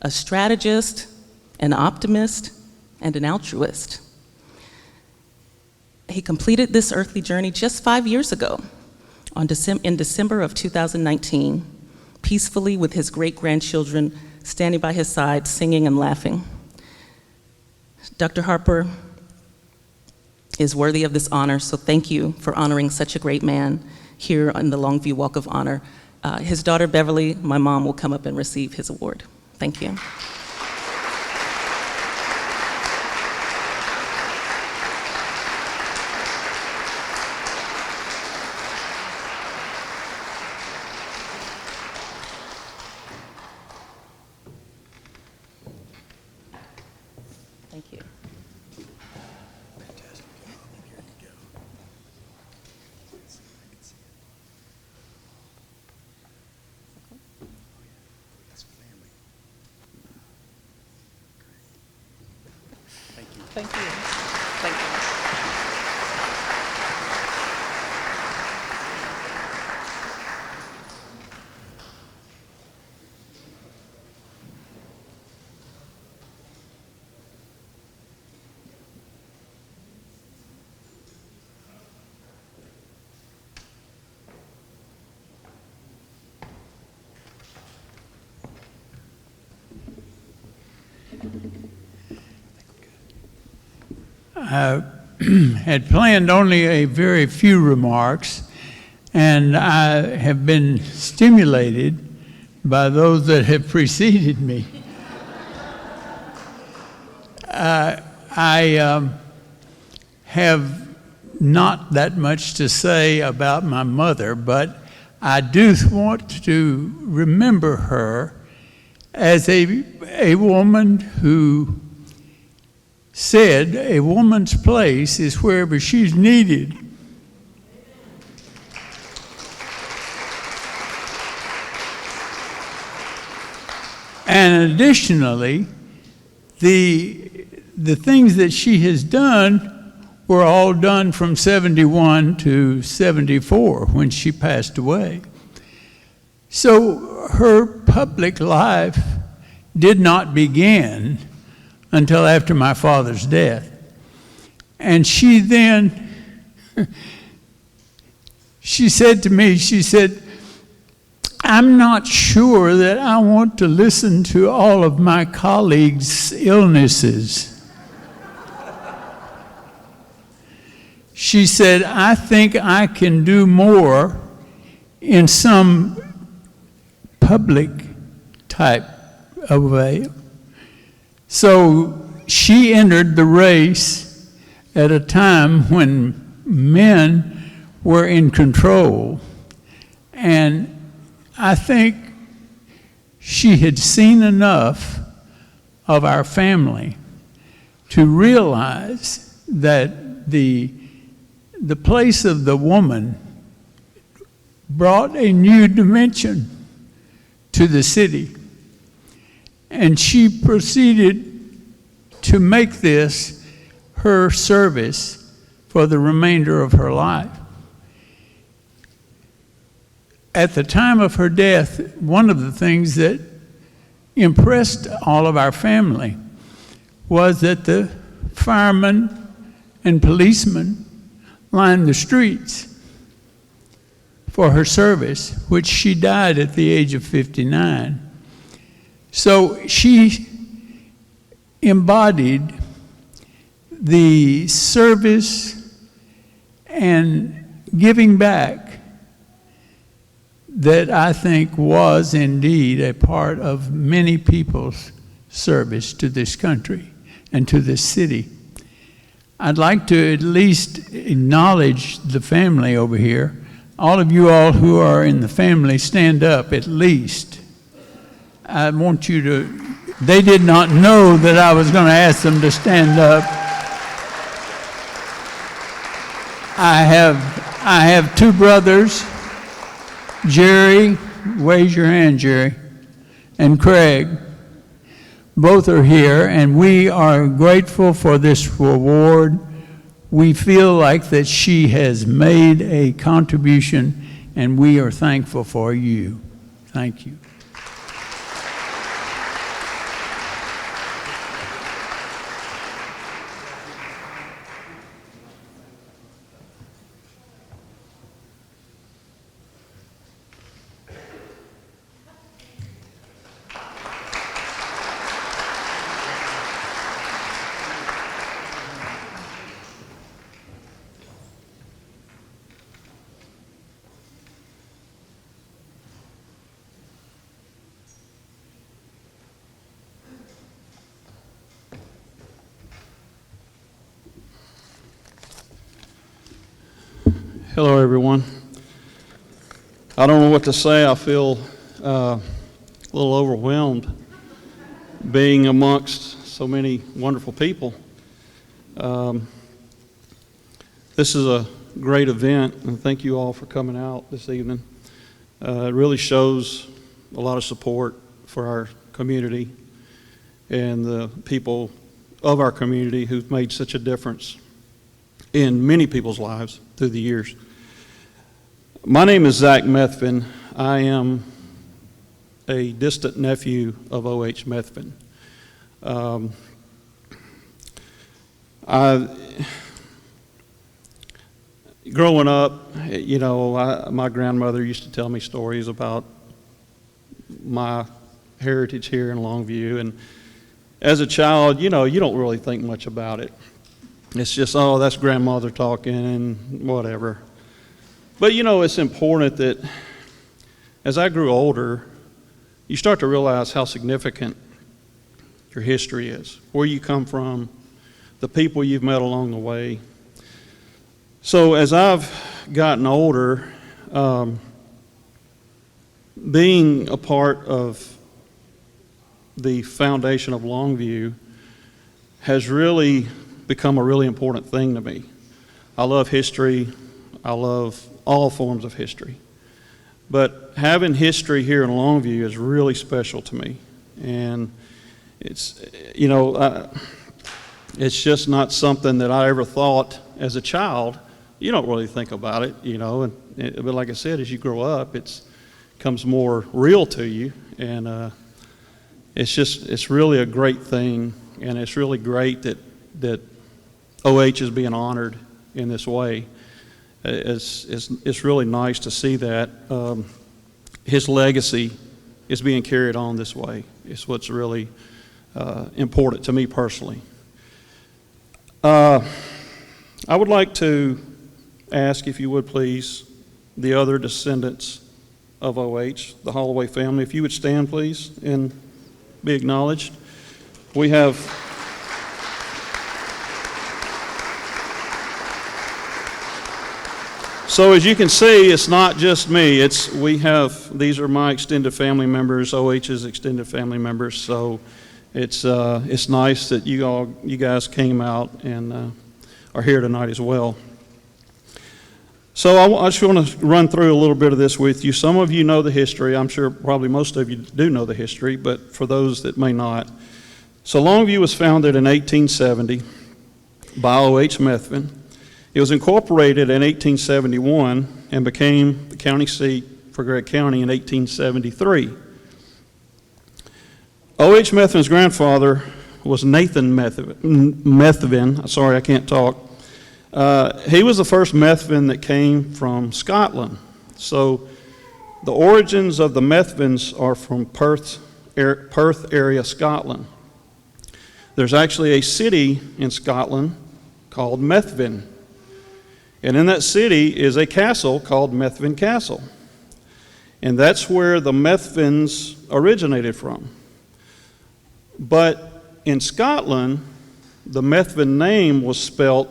a strategist, an optimist, and an altruist. He completed this earthly journey just 5 years ago, in December of 2019, peacefully with his great-grandchildren standing by his side, singing and laughing. Dr. Harper is worthy of this honor, so thank you for honoring such a great man here on the Longview Walk of Honor. His daughter, Beverly, my mom, will come up and receive his award. Thank you. Thank you. Thank you. Thank you. I had planned only a very few remarks, and I have been stimulated by those that have preceded me. I have not that much to say about my mother, but I do want to remember her as a woman who said a woman's place is wherever she's needed. And additionally, the things that she has done were all done from 71 to 74 when she passed away. So her public life did not begin until after my father's death. And she then, she said to me, she said, I'm not sure that I want to listen to all of my colleagues' illnesses. She said, I think I can do more in some public type of way. So she entered the race at a time when men were in control. And I think she had seen enough of our family to realize that the place of the woman brought a new dimension to the city. And she proceeded to make this her service for the remainder of her life. At the time of her death, one of the things that impressed all of our family was that the firemen and policemen lined the streets for her service, which she died at the age of 59. So she embodied the service and giving back that I think was indeed a part of many people's service to this country and to this city. I'd like to at least acknowledge the family over here. All of you all who are in the family, stand up at least. I want you to, they did not know that I was going to ask them to stand up. I have two brothers, Jerry, raise your hand, Jerry, and Craig. Both are here, and we are grateful for this reward. We feel like that she has made a contribution, and we are thankful for you. Thank you. Hello, everyone. I don't know what to say. I feel a little overwhelmed being amongst so many wonderful people. This is a great event, and thank you all for coming out this evening. It really shows a lot of support for our community and the people of our community who've made such a difference in many people's lives through the years. My name is Zach Methvin. I am a distant nephew of O.H. Methvin. Growing up, you know, my grandmother used to tell me stories about my heritage here in Longview, and as a child, you know, you don't really think much about it. It's just, oh, that's grandmother talking and whatever. But you know, it's important that as I grew older, you start to realize how significant your history is, where you come from, the people you've met along the way. So as I've gotten older, being a part of the foundation of Longview has really become a really important thing to me. I love history. I love all forms of history. But having history here in Longview is really special to me. And it's, you know, it's just not something that I ever thought as a child. You don't really think about it, you know. But like I said, as you grow up, it becomes more real to you. And it's really a great thing. And it's really great that OH is being honored in this way. It's really nice to see that his legacy is being carried on this way. It's what's really important to me personally. I would like to ask, if you would please, the other descendants of OH, the Holloway family, if you would stand please and be acknowledged. We have So as you can see, it's not just me. These are my extended family members, OH's extended family members. So it's nice that you guys came out and are here tonight as well. So I just want to run through a little bit of this with you. Some of you know the history. I'm sure probably most of you do know the history, but for those that may not. So Longview was founded in 1870 by O.H. Methvin. It was incorporated in 1871 and became the county seat for Gregg County in 1873. O.H. Methvin's grandfather was Nathan Methvin. Sorry, I can't talk. He was the first Methvin that came from Scotland. So the origins of the Methvins are from Perth area, Scotland. there's actually a city in Scotland called Methvin. And in that city is a castle called Methvin Castle. And that's where the Methvins originated from. But in Scotland, the Methvin name was spelt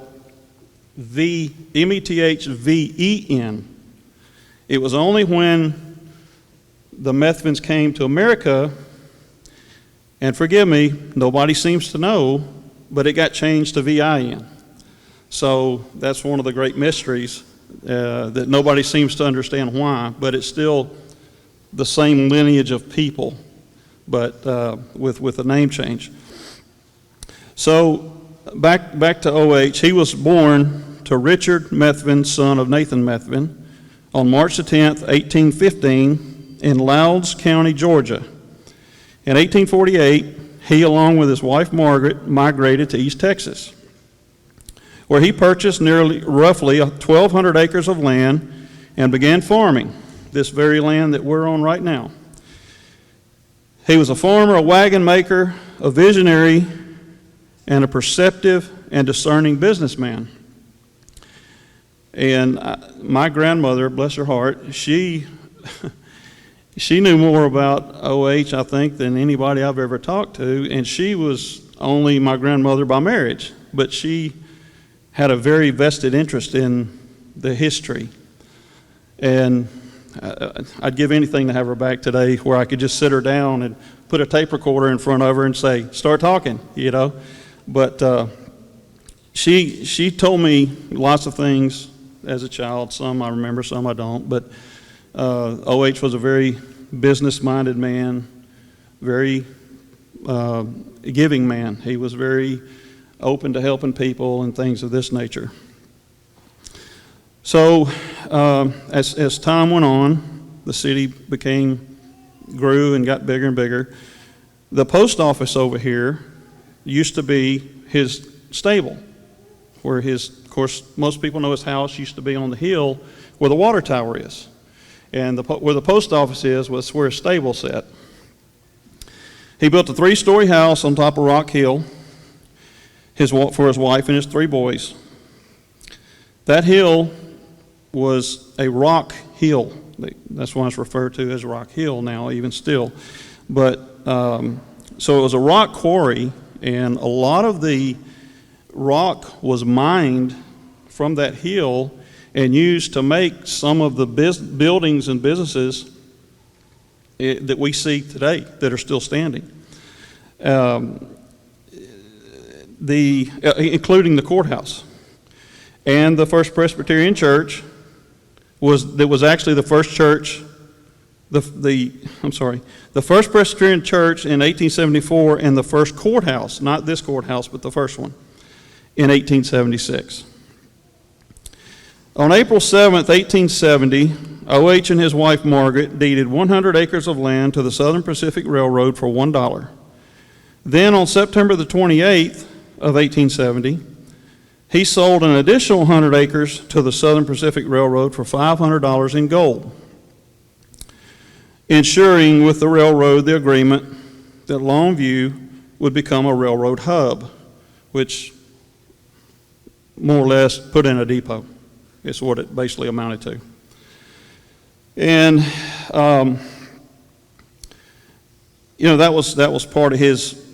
M-E-T-H-V-E-N. It was only when the Methvins came to America, and forgive me, nobody seems to know, but it got changed to V-I-N. So that's one of the great mysteries that nobody seems to understand why, but it's still the same lineage of people, but with a name change. So back to O.H., he was born to Richard Methvin, son of Nathan Methvin, on March the 10th, 1815, in Louds County, Georgia. In 1848, he, along with his wife Margaret, migrated to East Texas, where he purchased roughly 1,200 acres of land and began farming this very land that we're on right now. He was a farmer, a wagon maker, a visionary, and a perceptive and discerning businessman. And my grandmother, bless her heart, she knew more about O.H., I think, than anybody I've ever talked to, and she was only my grandmother by marriage, but she had a very vested interest in the history. And I'd give anything to have her back today, where I could just sit her down and put a tape recorder in front of her and say, start talking, you know. But she told me lots of things as a child. Some I remember, some I don't. But O.H. was a very business-minded man, very giving man. He was very open to helping people and things of this nature. So as time went on, the city grew and got bigger and bigger. The post office over here used to be his stable, where of course, most people know his house used to be on the hill where the water tower is. And where the post office was where his stable sat. He built a 3-story house on top of Rock Hill for his wife and his 3 boys. That hill was a rock hill. That's why it's referred to as Rock Hill now, even still. But so it was a rock quarry, and a lot of the rock was mined from that hill and used to make some of the buildings and businesses that we see today that are still standing, including the courthouse. And the First Presbyterian Church was actually the first church, the First Presbyterian Church in 1874, and the first courthouse, not this courthouse, but the first one, in 1876. On April 7th, 1870, O.H. and his wife Margaret deeded 100 acres of land to the Southern Pacific Railroad for $1. Then on September the 28th of 1870, he sold an additional 100 acres to the Southern Pacific Railroad for $500 in gold, ensuring with the railroad the agreement that Longview would become a railroad hub, which more or less put in a depot. It's what it basically amounted to. And that was part of his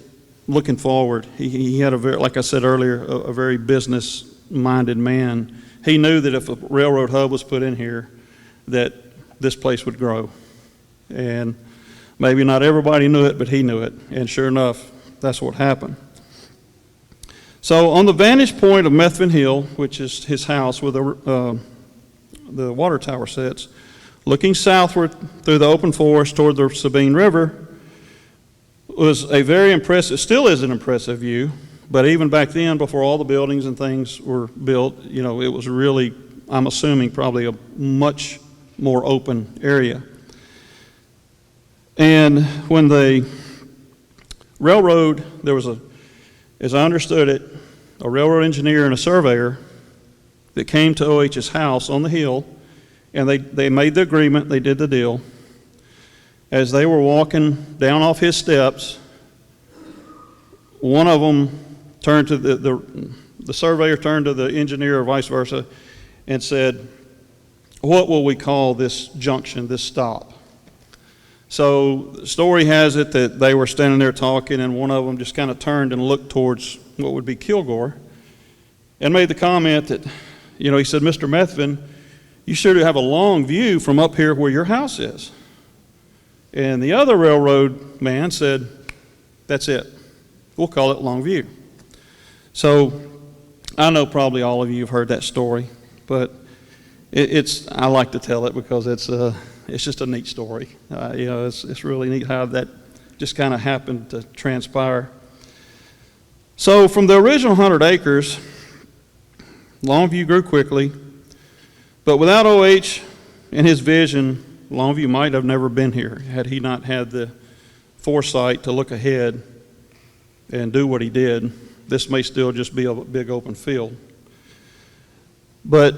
looking forward. He had like I said earlier, a very business-minded man. He knew that if a railroad hub was put in here, that this place would grow. And maybe not everybody knew it, but he knew it. And sure enough, that's what happened. So on the vantage point of Methvin Hill, which is his house where the water tower sits, looking southward through the open forest toward the Sabine River, was a very impressive, still is an impressive view, but even back then, before all the buildings and things were built, it was really, I'm assuming, probably a much more open area. And when the railroad, there was as I understood it, a railroad engineer and a surveyor that came to O.H.'s house on the hill, and they made the agreement, they did the deal. As they were walking down off his steps, one of them turned to the surveyor turned to the engineer or vice versa and said, what will we call this junction, this stop? So the story has it that they were standing there talking, and one of them just kind of turned and looked towards what would be Kilgore and made the comment that, he said, Mr. Methvin, you sure do have a long view from up here where your house is. And the other railroad man said, that's it. We'll call it Longview. So I know probably all of you have heard that story, but I like to tell it because it's just a neat story. It's really neat how that just kind of happened to transpire. So from the original 100 acres, Longview grew quickly, but without O.H. and his vision, Longview might have never been here had he not had the foresight to look ahead and do what he did. This may still just be a big open field. But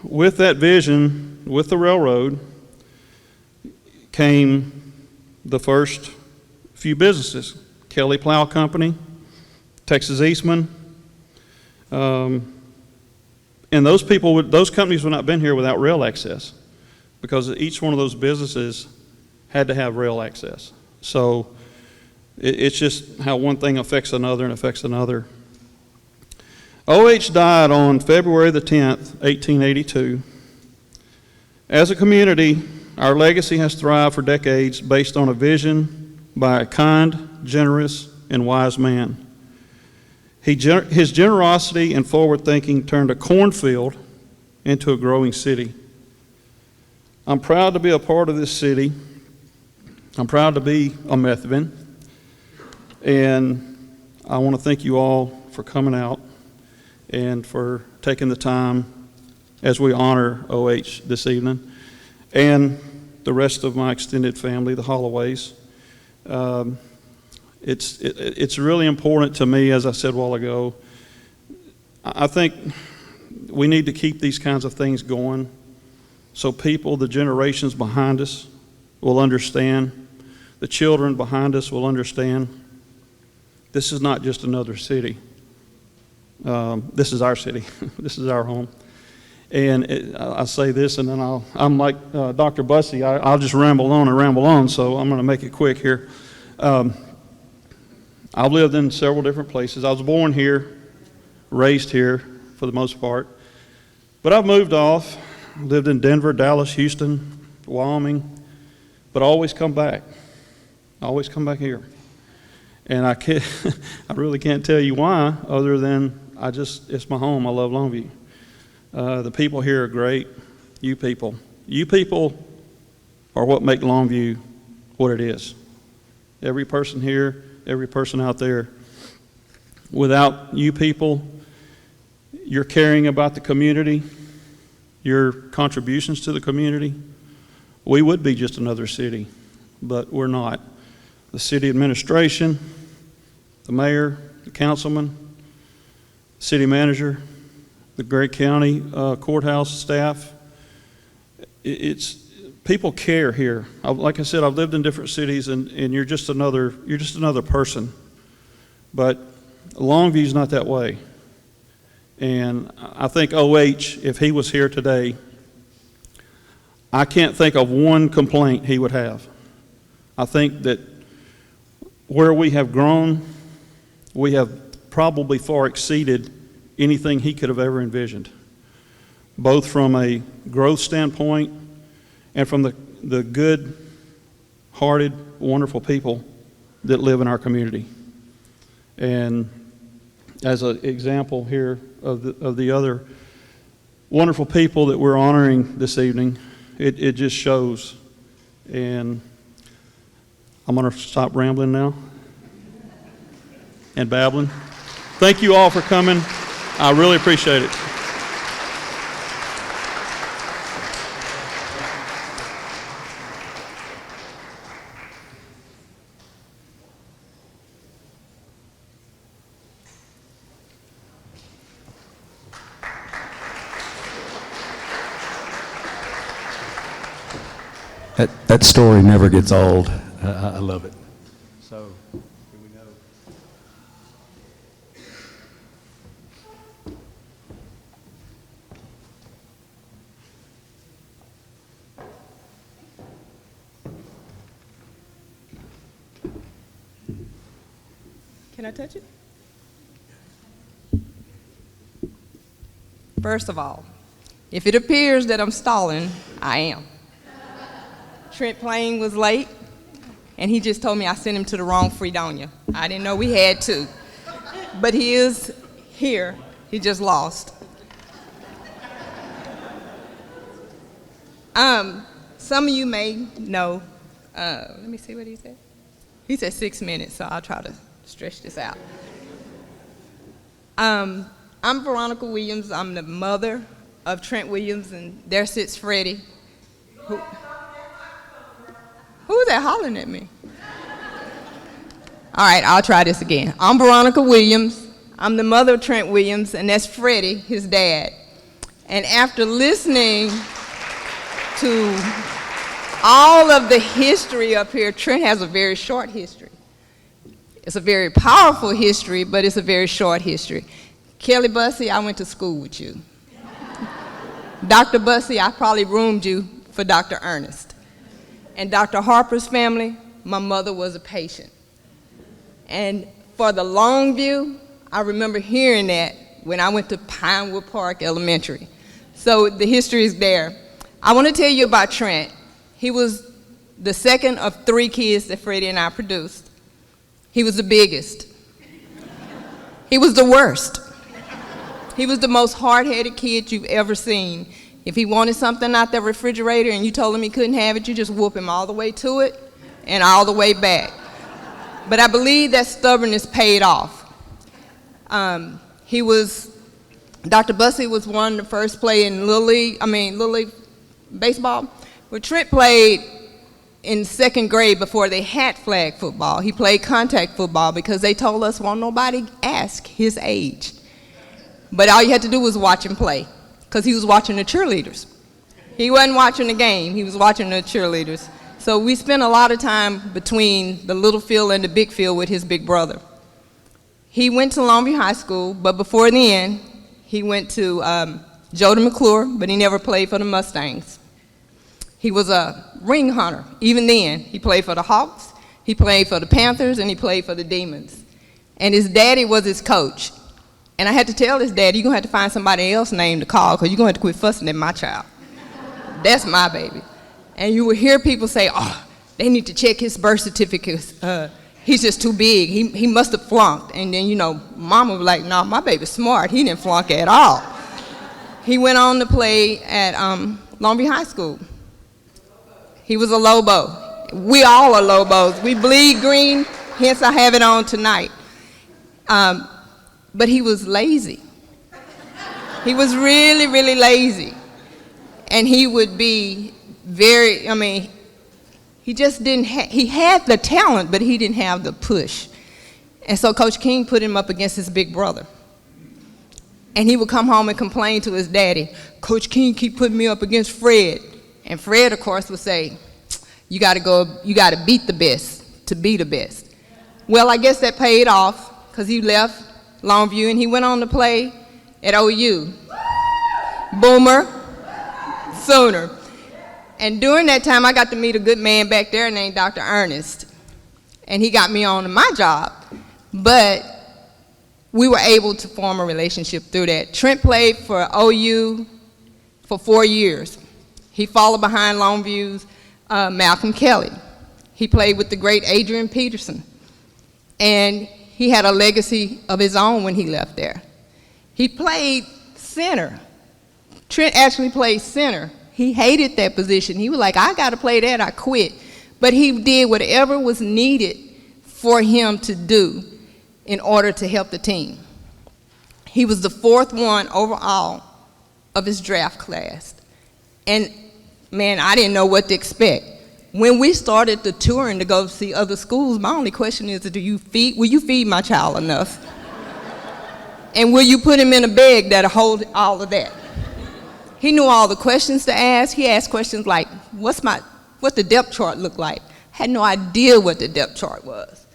with that vision, with the railroad, came the first few businesses. Kelly Plow Company, Texas Eastman, and those companies would not have been here without rail access, because each one of those businesses had to have rail access. So it's just how one thing affects another and affects another. O.H. died on February the 10th, 1882. As a community, our legacy has thrived for decades based on a vision by a kind, generous, and wise man. His generosity and forward thinking turned a cornfield into a growing city. I'm proud to be a part of this city. I'm proud to be a Methvin. And I want to thank you all for coming out and for taking the time as we honor O.H. this evening, and the rest of my extended family, the Holloways. It's really important to me, as I said a while ago. I think we need to keep these kinds of things going so people, the generations behind us, will understand. The children behind us will understand. This is not just another city. This is our city. This is our home. And I say this, and then I'm like Dr. Bussey. I'll just ramble on and ramble on, so I'm going to make it quick here. I've lived in several different places. I was born here, raised here for the most part. But I've moved off, lived in Denver, Dallas, Houston, Wyoming, but I always come back. I always come back here. And I really can't tell you why, other than it's my home. I love Longview. The people here are great. You people are what make Longview what it is. Every person here, every person out there. Without you people, your caring about the community, your contributions to the community, we would be just another city, but we're not. The city administration, the mayor, the councilman, city manager, the Gray County courthouse staff. People care here. Like I said, I've lived in different cities, and you're just another person. But Longview's not that way. And I think O.H., if he was here today, I can't think of one complaint he would have. I think that where we have grown, we have probably far exceeded anything he could have ever envisioned, both from a growth standpoint and from the good-hearted, wonderful people that live in our community. And as an example here of the other wonderful people that we're honoring this evening, it just shows. And I'm going to stop rambling now and babbling. Thank you all for coming. I really appreciate it. That story never gets old. I love it. So, here we go. Can I touch it? First of all, if it appears that I'm stalling, I am. Trent plane was late, and he just told me I sent him to the wrong Fredonia. I didn't know we had to. But he is here. He just lost. Some of you may know, let me see what he said. He said 6 minutes, so I'll try to stretch this out. I'm Veronica Williams. I'm the mother of Trent Williams, and there sits Freddie. Who's that hollering at me? All right, I'll try this again. I'm Veronica Williams. I'm the mother of Trent Williams, and that's Freddie, his dad. And after listening to all of the history up here, Trent has a very short history. It's a very powerful history, but it's a very short history. Kelly Bussey, I went to school with you. Dr. Bussey, I probably roomed you for Dr. Ernest. And Dr. Harper's family, my mother was a patient. And for the Longview, I remember hearing that when I went to Pinewood Park Elementary. So the history is there. I want to tell you about Trent. He was the second of 3 kids that Freddie and I produced. He was the biggest. He was the worst. He was the most hard-headed kid you've ever seen. If he wanted something out the refrigerator and you told him he couldn't have it, you just whoop him all the way to it and all the way back. But I believe that stubbornness paid off. Dr. Bussey was one of the first play in Little League baseball. Well, Trent played in 2nd grade before they had flag football. He played contact football because they told us won't nobody ask his age. But all you had to do was watch him play because he was watching the cheerleaders. He wasn't watching the game, he was watching the cheerleaders. So we spent a lot of time between the little field and the big field with his big brother. He went to Longview High School, but before then, he went to Jordan McClure, but he never played for the Mustangs. He was a ring hunter. Even then, he played for the Hawks, he played for the Panthers, and he played for the Demons. And his daddy was his coach. And I had to tell his daddy, you're going to have to find somebody else's name to call because you're going to have to quit fussing at my child. That's my baby. And you would hear people say, oh, they need to check his birth certificate. He's just too big. He must have flunked. And then, Mama was like, no, my baby's smart. He didn't flunk at all. He went on to play at Longview High School. He was a Lobo. We all are Lobos. We bleed green, hence I have it on tonight. But he was lazy. He was really, really lazy. And he would be he just didn't he had the talent, but he didn't have the push. And so Coach King put him up against his big brother. And he would come home and complain to his daddy, Coach King keep putting me up against Fred. And Fred, of course, would say, you got to beat the best to be the best. Well, I guess that paid off because he left Longview and he went on to play at OU. Boomer, Sooner. And during that time, I got to meet a good man back there named Dr. Ernest. And he got me on to my job. But we were able to form a relationship through that. Trent played for OU for 4 years. He followed behind Longview's Malcolm Kelly. He played with the great Adrian Peterson. And he had a legacy of his own when he left there. He played center. Trent actually played center. He hated that position. He was like, I got to play that, I quit. But he did whatever was needed for him to do in order to help the team. He was the 4th one overall of his draft class. And man, I didn't know what to expect. When we started the touring to go see other schools, my only question is, will you feed my child enough? And will you put him in a bag that'll hold all of that? He knew all the questions to ask. He asked questions like, what the depth chart look like? Had no idea what the depth chart was.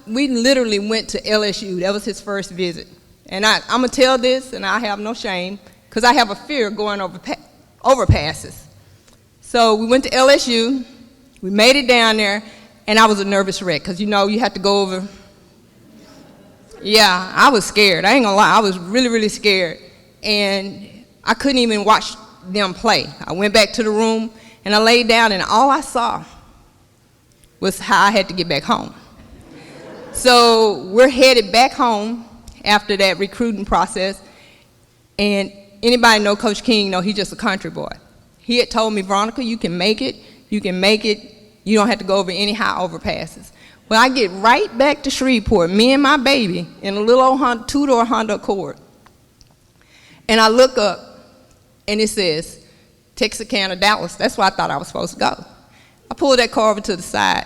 We literally went to LSU. That was his first visit. And I'm going to tell this, and I have no shame, because I have a fear of going over overpasses. So we went to LSU. We made it down there, and I was a nervous wreck, because you know you have to go over. Yeah, I was scared. I ain't gonna lie, I was really, really scared. And I couldn't even watch them play. I went back to the room, and I laid down, and all I saw was how I had to get back home. So we're headed back home after that recruiting process, and anybody know Coach King, know he's just a country boy. He had told me, Veronica, you can make it, you don't have to go over any high overpasses. Well, I get right back to Shreveport, me and my baby, in a little old two-door Honda Accord. And I look up, and it says, Texarkana, Dallas. That's where I thought I was supposed to go. I pulled that car over to the side,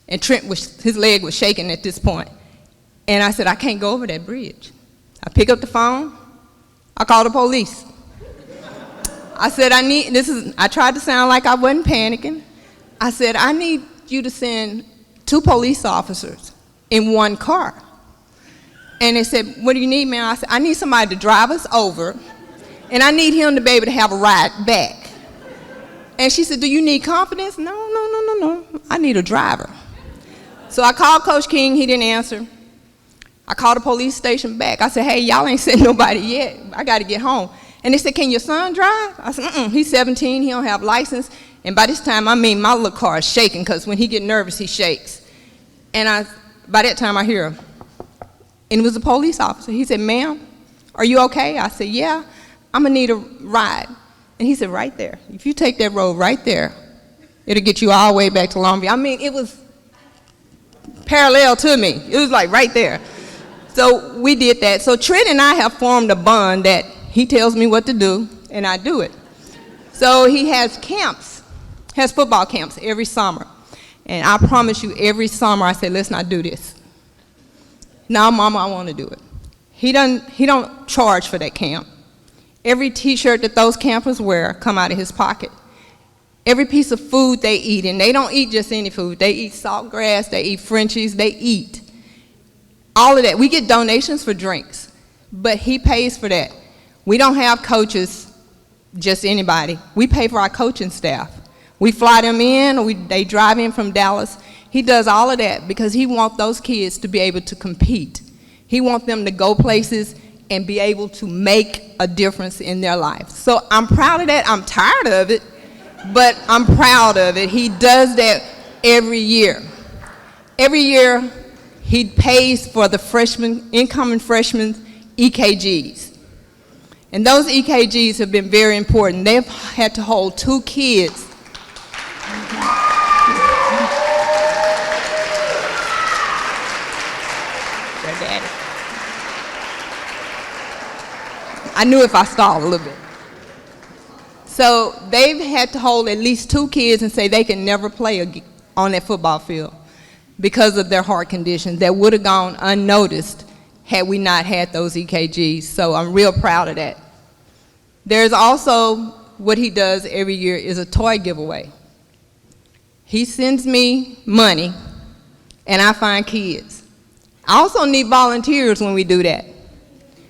and Trent, his leg was shaking at this point. And I said, I can't go over that bridge. I pick up the phone, I call the police. I said, I tried to sound like I wasn't panicking. I said, I need you to send 2 police officers in 1 car. And they said, what do you need, man? I said, I need somebody to drive us over, and I need him to be able to have a ride back. And she said, do you need confidence? No. I need a driver. So I called Coach King, he didn't answer. I called the police station back. I said, hey, y'all ain't sent nobody yet. I got to get home. And they said, can your son drive? I said, he's 17, he don't have license. And by this time, I mean, my little car is shaking, because when he get nervous, he shakes. And by that time, I hear him. And it was a police officer. He said, ma'am, are you okay? I said, yeah, I'm gonna need a ride. And he said, right there. If you take that road right there, it'll get you all the way back to Longview. I mean, it was parallel to me. It was like right there. So we did that. So Trent and I have formed a bond that he tells me what to do, and I do it. So he has camps, has football camps every summer. And I promise you, every summer I say, let's not do this. Now, Mama, I want to do it. He don't charge for that camp. Every T-shirt that those campers wear come out of his pocket. Every piece of food they eat, and they don't eat just any food. They eat saltgrass, they eat Frenchies, they eat. All of that. We get donations for drinks, but he pays for that. We don't have coaches, just anybody. We pay for our coaching staff. We fly them in, or they drive in from Dallas. He does all of that because he wants those kids to be able to compete. He wants them to go places and be able to make a difference in their life. So I'm proud of that. I'm tired of it, but I'm proud of it. He does that every year. Every year, he pays for the incoming freshmen EKGs. And those EKGs have been very important. They've had to hold 2 kids. Their daddy. I knew if I stalled a little bit. So they've had to hold at least 2 kids and say they can never play on that football field because of their heart conditions that would have gone unnoticed had we not had those EKGs. So I'm real proud of that. There's also what he does every year is a toy giveaway. He sends me money, and I find kids. I also need volunteers when we do that.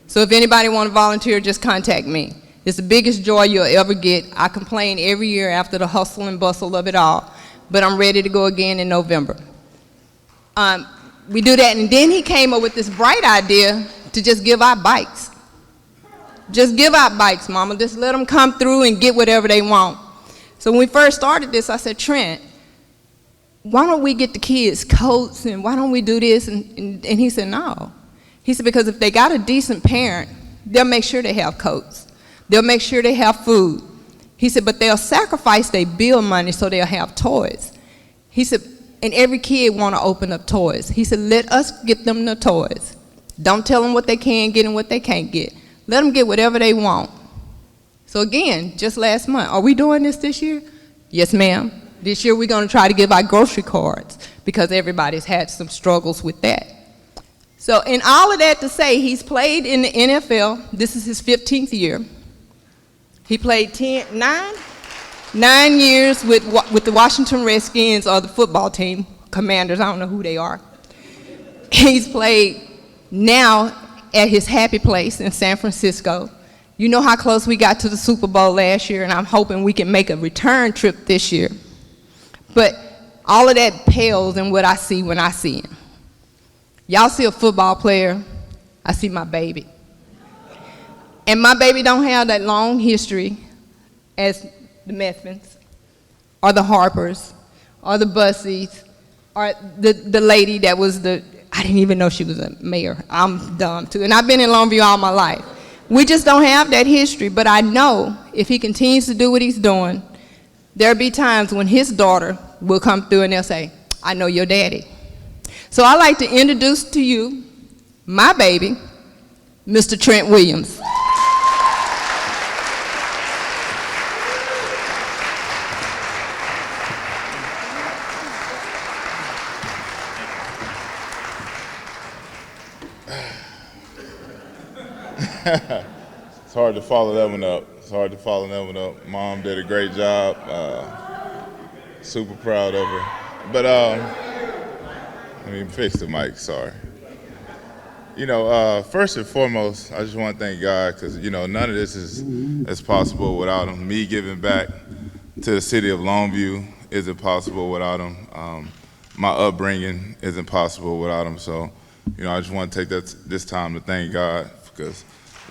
So if anybody want to volunteer, just contact me. It's the biggest joy you'll ever get. I complain every year after the hustle and bustle of it all, but I'm ready to go again in November. We do that, and then he came up with this bright idea to just give out bikes. Just give out bikes, Mama. Just let them come through and get whatever they want. So when we first started this, I said, Trent, why don't we get the kids coats, and why don't we do this? And he said, no. He said, because if they got a decent parent, they'll make sure they have coats. They'll make sure they have food. He said, but they'll sacrifice their bill money so they'll have toys. He said, and every kid want to open up toys. He said, let us get them the toys. Don't tell them what they can get and what they can't get. Let them get whatever they want. So again, just last month, are we doing this year? Yes, ma'am. This year we're going to try to give out grocery cards because everybody's had some struggles with that. So in all of that to say, he's played in the NFL. This is his 15th year. He played 9 years with the Washington Redskins, or the football team, Commanders, I don't know who they are. He's played now at his happy place in San Francisco. You know how close we got to the Super Bowl last year, and I'm hoping we can make a return trip this year. But all of that pales in what I see when I see him. Y'all see a football player, I see my baby. And my baby don't have that long history as the Methvins, or the Harpers, or the Busseys, or the lady that was I didn't even know she was a mayor. I'm dumb too. And I've been in Longview all my life. We just don't have that history, but I know if he continues to do what he's doing, there'll be times when his daughter will come through and they'll say, I know your daddy. So I'd like to introduce to you my baby, Mr. Trent Williams. It's hard to follow that one up. Mom did a great job. Super proud of her. But let me fix the mic, sorry. First and foremost, I just want to thank God because, none of this is possible without him. Me giving back to the city of Longview isn't possible without him. My upbringing isn't possible without him. So, I just want to take this time to thank God because,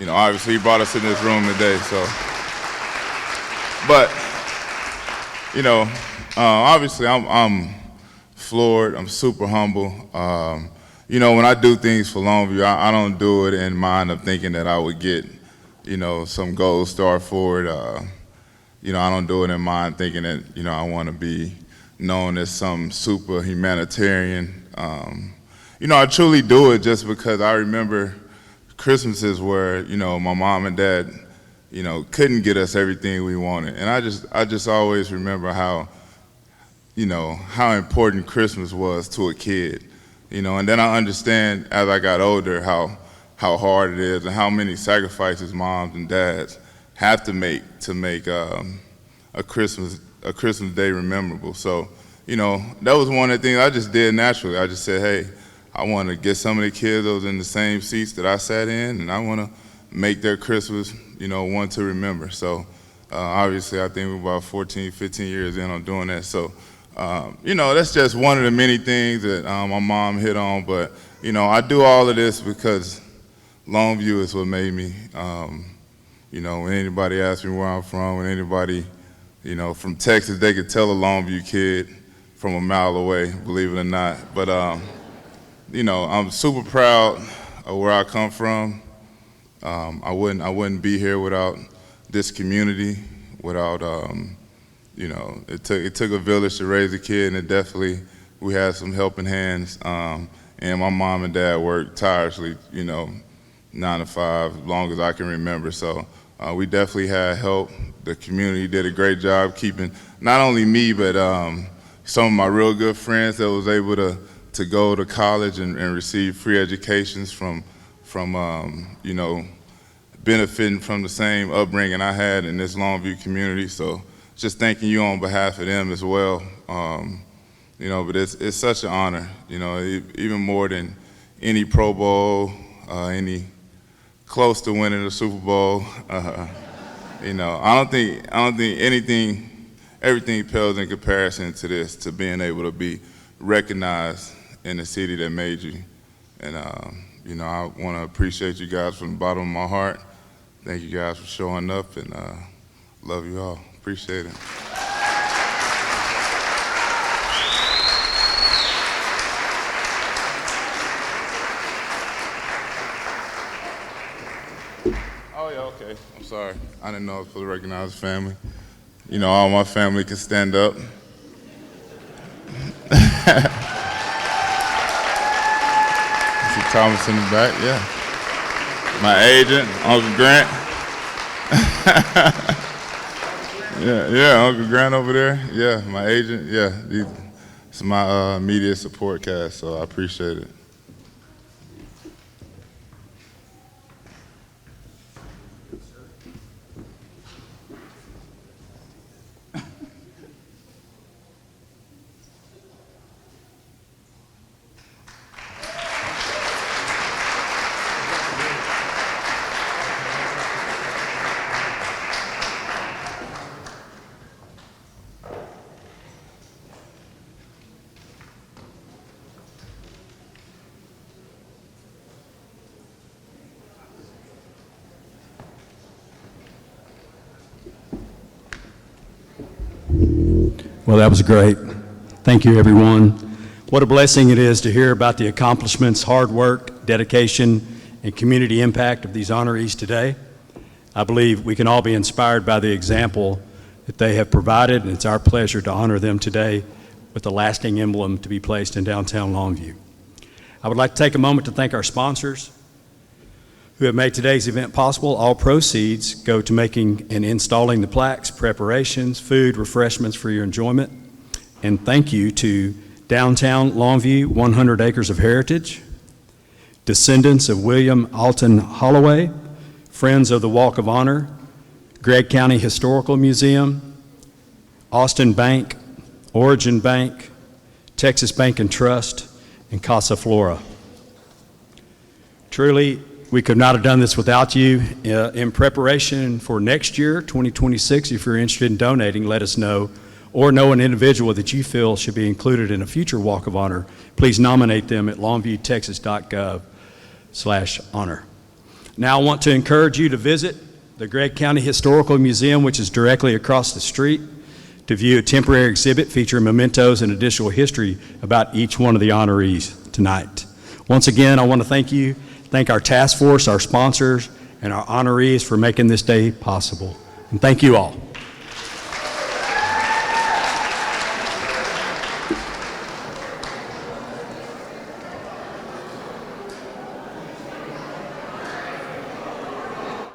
obviously he brought us in this room today. So, but, obviously I'm floored. I'm super humble. When I do things for Longview, I don't do it in mind of thinking that I would get, some gold star for it. I don't do it in mind thinking that, I want to be known as some super humanitarian. I truly do it just because I remember Christmases where, my mom and dad, couldn't get us everything we wanted. And I just always remember how important Christmas was to a kid. And then I understand as I got older how hard it is and how many sacrifices moms and dads have to make a Christmas day memorable. So, that was one of the things I just did naturally. I just said, hey, I want to get some of the kids that was in the same seats that I sat in, and I want to make their Christmas, one to remember. So, obviously, I think we're about 14, 15 years in on doing that. So, that's just one of the many things that my mom hit on. But, I do all of this because Longview is what made me. When anybody asks me where I'm from, when anybody, from Texas, they could tell a Longview kid from a mile away, believe it or not. But, I'm super proud of where I come from. I wouldn't be here without this community, without, it took a village to raise a kid, and definitely we had some helping hands. And my mom and dad worked tirelessly, 9 to 5, as long as I can remember. So we definitely had help. The community did a great job keeping not only me, but some of my real good friends that was able to go to college and receive free educations from benefiting from the same upbringing I had in this Longview community. So just thanking you on behalf of them as well. But it's such an honor, even more than any Pro Bowl, any close to winning the Super Bowl. I don't think everything pales in comparison to this, to being able to be recognized in the city that made you. And, I want to appreciate you guys from the bottom of my heart. Thank you guys for showing up, and love you all. Appreciate it. Oh, yeah, okay. I'm sorry. I didn't know I was supposed to recognize family. All my family can stand up. See Thomas in the back, yeah. My agent, Uncle Grant. Yeah, Uncle Grant over there. Yeah, my agent, yeah. It's my media support cast, so I appreciate it. Well, that was great. Thank you, everyone. What a blessing it is to hear about the accomplishments, hard work, dedication, and community impact of these honorees today. I believe we can all be inspired by the example that they have provided, and it's our pleasure to honor them today with a lasting emblem to be placed in downtown Longview. I would like to take a moment to thank our sponsors who have made today's event possible. All proceeds go to making and installing the plaques, preparations, food, refreshments for your enjoyment. And thank you to Downtown Longview, 100 Acres of Heritage, descendants of William Alton Holloway, Friends of the Walk of Honor, Gregg County Historical Museum, Austin Bank, Origin Bank, Texas Bank and Trust, and Casa Flora. Truly, we could not have done this without you. In preparation for next year, 2026, if you're interested in donating, let us know, or know an individual that you feel should be included in a future Walk of Honor. Please nominate them at longviewtexas.gov/honor. Now I want to encourage you to visit the Gregg County Historical Museum, which is directly across the street, to view a temporary exhibit featuring mementos and additional history about each one of the honorees tonight. Once again, I want to thank our task force, our sponsors, and our honorees for making this day possible. And thank you all.